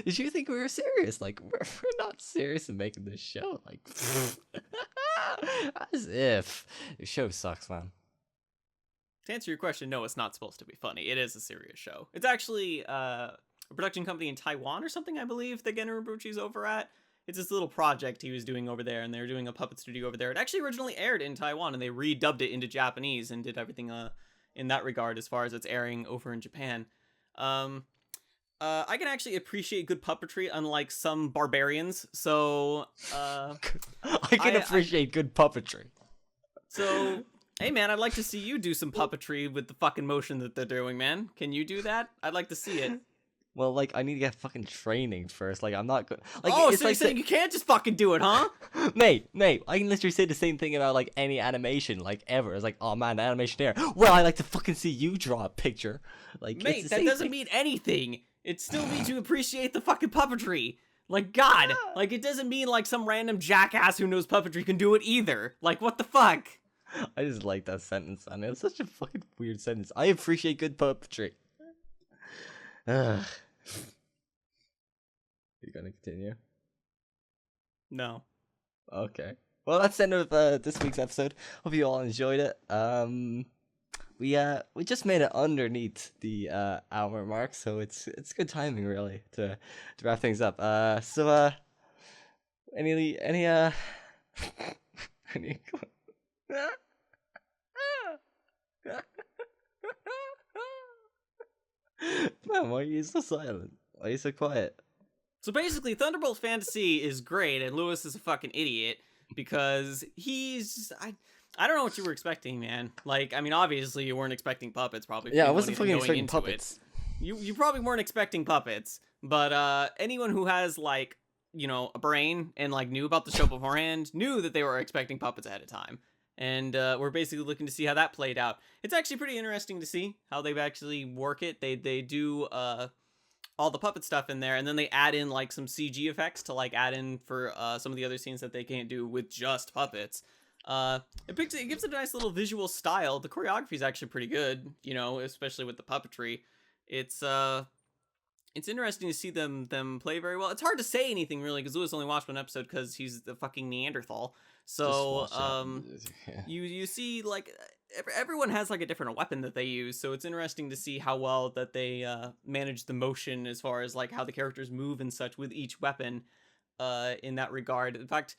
Did you think we were serious? Like, we're not serious in making this show. Like, as if. The show sucks, man. To answer your question, no, it's not supposed to be funny. It is a serious show. It's actually a production company in Taiwan or something, I believe, that Gen Urobuchi's over at. It's this little project he was doing over there, and they were doing a puppet studio over there. It actually originally aired in Taiwan, and they redubbed it into Japanese and did everything in that regard as far as it's airing over in Japan. I can actually appreciate good puppetry, unlike some barbarians. So I can appreciate good puppetry. So, hey man, I'd like to see you do some puppetry with the fucking motion that they're doing, man. Can you do that? I'd like to see it. Well, like, I need to get fucking training first. Like, I'm not good. Like, oh, it's so like you're saying you can't just fucking do it, huh? Mate, I can literally say the same thing about, like, any animation, like, ever. It's like, oh man, the animation there. Well, I like to fucking see you draw a picture. Like, mate, that doesn't mean anything. It still means you appreciate the fucking puppetry. Like, God. Like, it doesn't mean, like, some random jackass who knows puppetry can do it either. Like, what the fuck? I just like that sentence, man. It's such a fucking weird sentence. I appreciate good puppetry. Ugh. You gonna continue? No. Okay. Well, that's the end of this week's episode. Hope you all enjoyed it. We just made it underneath the hour mark, so it's good timing really to wrap things up. Any Man, why are you so silent? Why are you so quiet? So basically, Thunderbolt Fantasy is great, and Lewis is a fucking idiot because he's I don't know what you were expecting, man. Like, I mean, obviously you weren't expecting puppets, probably. Yeah, I wasn't fucking expecting puppets. You probably weren't expecting puppets, but anyone who has like, you know, a brain and like knew about the show beforehand knew that they were expecting puppets ahead of time. And we're basically looking to see how that played out. It's actually pretty interesting to see how they actually work it. They do all the puppet stuff in there, and then they add in like some CG effects to like add in for some of the other scenes that they can't do with just puppets. It gives it a nice little visual style. The choreography is actually pretty good, you know, especially with the puppetry. It's interesting to see them play very well. It's hard to say anything really because Lewis only watched one episode because he's the fucking Neanderthal. So you see like everyone has like a different weapon that they use, so it's interesting to see how well that they manage the motion as far as like how the characters move and such with each weapon in that regard. In fact,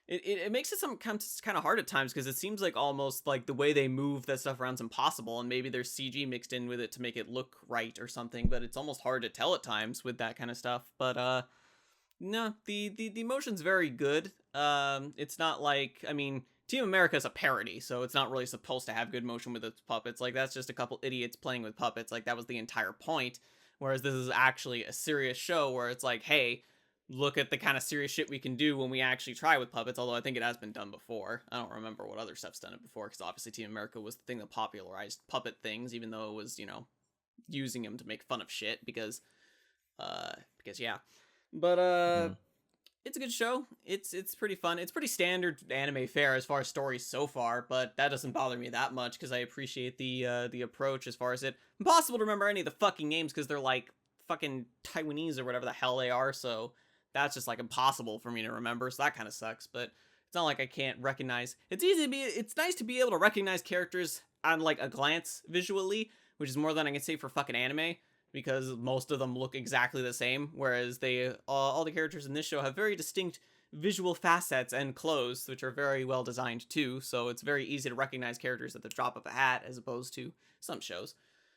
it makes it sometimes kind of hard at times because it seems like almost like the way they move that stuff around's impossible, and maybe there's CG mixed in with it to make it look right or something, but it's almost hard to tell at times with that kind of stuff. But no, the motion's very good. It's not like, I mean, Team America is a parody, so it's not really supposed to have good motion with its puppets. Like, that's just a couple idiots playing with puppets. Like, that was the entire point. Whereas this is actually a serious show where it's like, hey, look at the kind of serious shit we can do when we actually try with puppets, although I think it has been done before. I don't remember what other stuff's done it before, because obviously Team America was the thing that popularized puppet things, even though it was, you know, using them to make fun of shit, because yeah. But, it's a good show. It's pretty fun. It's pretty standard anime fare as far as stories so far, but that doesn't bother me that much, because I appreciate the approach as far as it. Impossible to remember any of the fucking names, because they're like fucking Taiwanese or whatever the hell they are, so that's just like impossible for me to remember, so that kind of sucks. But it's not like I can't recognize. It's nice to be able to recognize characters on like a glance visually, which is more than I can say for fucking anime, because most of them look exactly the same, whereas all the characters in this show have very distinct visual facets and clothes, which are very well designed too, so it's very easy to recognize characters at the drop of a hat, as opposed to some shows.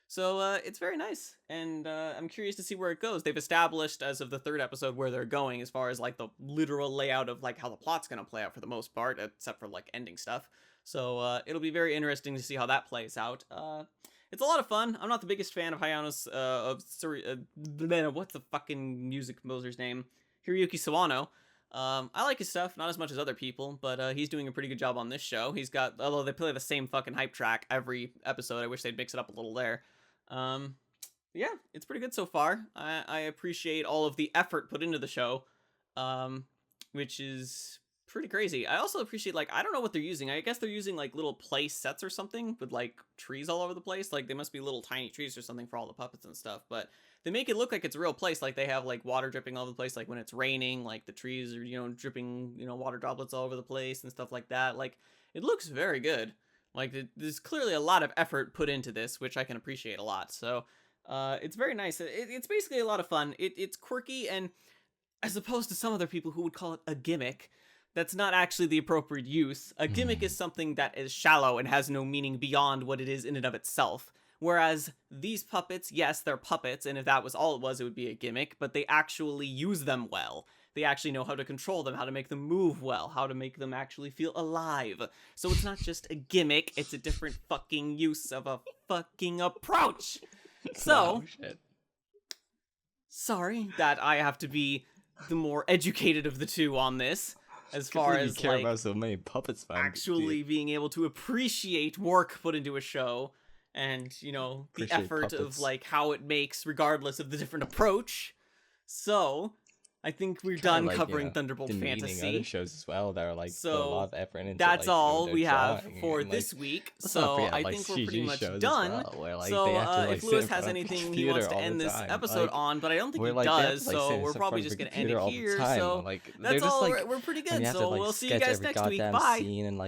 So it's very nice, and I'm curious to see where it goes. They've established, as of the third episode, where they're going as far as like the literal layout of like how the plot's gonna play out for the most part, except for like ending stuff. So it'll be very interesting to see how that plays out. It's a lot of fun. I'm not the biggest fan of Hayano's what's the fucking music composer's name? Hiroyuki Sawano. I like his stuff, not as much as other people, but he's doing a pretty good job on this show. He's got, although they play the same fucking hype track every episode, I wish they'd mix it up a little there. Yeah, it's pretty good so far. I appreciate all of the effort put into the show, which is pretty crazy. I also appreciate, like, I don't know what they're using. I guess they're using, like, little play sets or something with, like, trees all over the place. Like, they must be little tiny trees or something for all the puppets and stuff, but they make it look like it's a real place. Like, they have, like, water dripping all over the place, like, when it's raining, like, the trees are, you know, dripping, you know, water droplets all over the place and stuff like that. Like, it looks very good. Like, there's clearly a lot of effort put into this, which I can appreciate a lot. So, it's very nice. It's basically a lot of fun. It's quirky, and as opposed to some other people who would call it a gimmick, that's not actually the appropriate use. A gimmick is something that is shallow and has no meaning beyond what it is in and of itself. Whereas these puppets, yes, they're puppets, and if that was all it would be a gimmick, but they actually use them well. They actually know how to control them, how to make them move well, how to make them actually feel alive. So it's not just a gimmick, it's a different fucking use of a fucking approach. So, sorry that I have to be the more educated of the two on this, as far as care like about so many puppets, man. actually being able to appreciate work put into a show, and you know the Appreciate effort puppets. of like how it makes, regardless of the different approach. So, I think we're done covering Thunderbolt Fantasy. Other shows as well that are like So, put a lot of effort into. That's like, all their we have drawing for and, like, this week. let's not So forget, I like, think we're CG pretty much shows as done. well, where, like, So they have to, like, if sit Lewis in has front of a anything he computer wants to all the end this time, episode like, on, but I don't think he where, like, they have does. to, like, So sit in we're front probably of a just gonna end computer it all the here. time, So like, they're that's just, all. like, We're pretty and good. you have to, So like, we'll see you sketch guys every next week. goddamn Bye. scene and, like,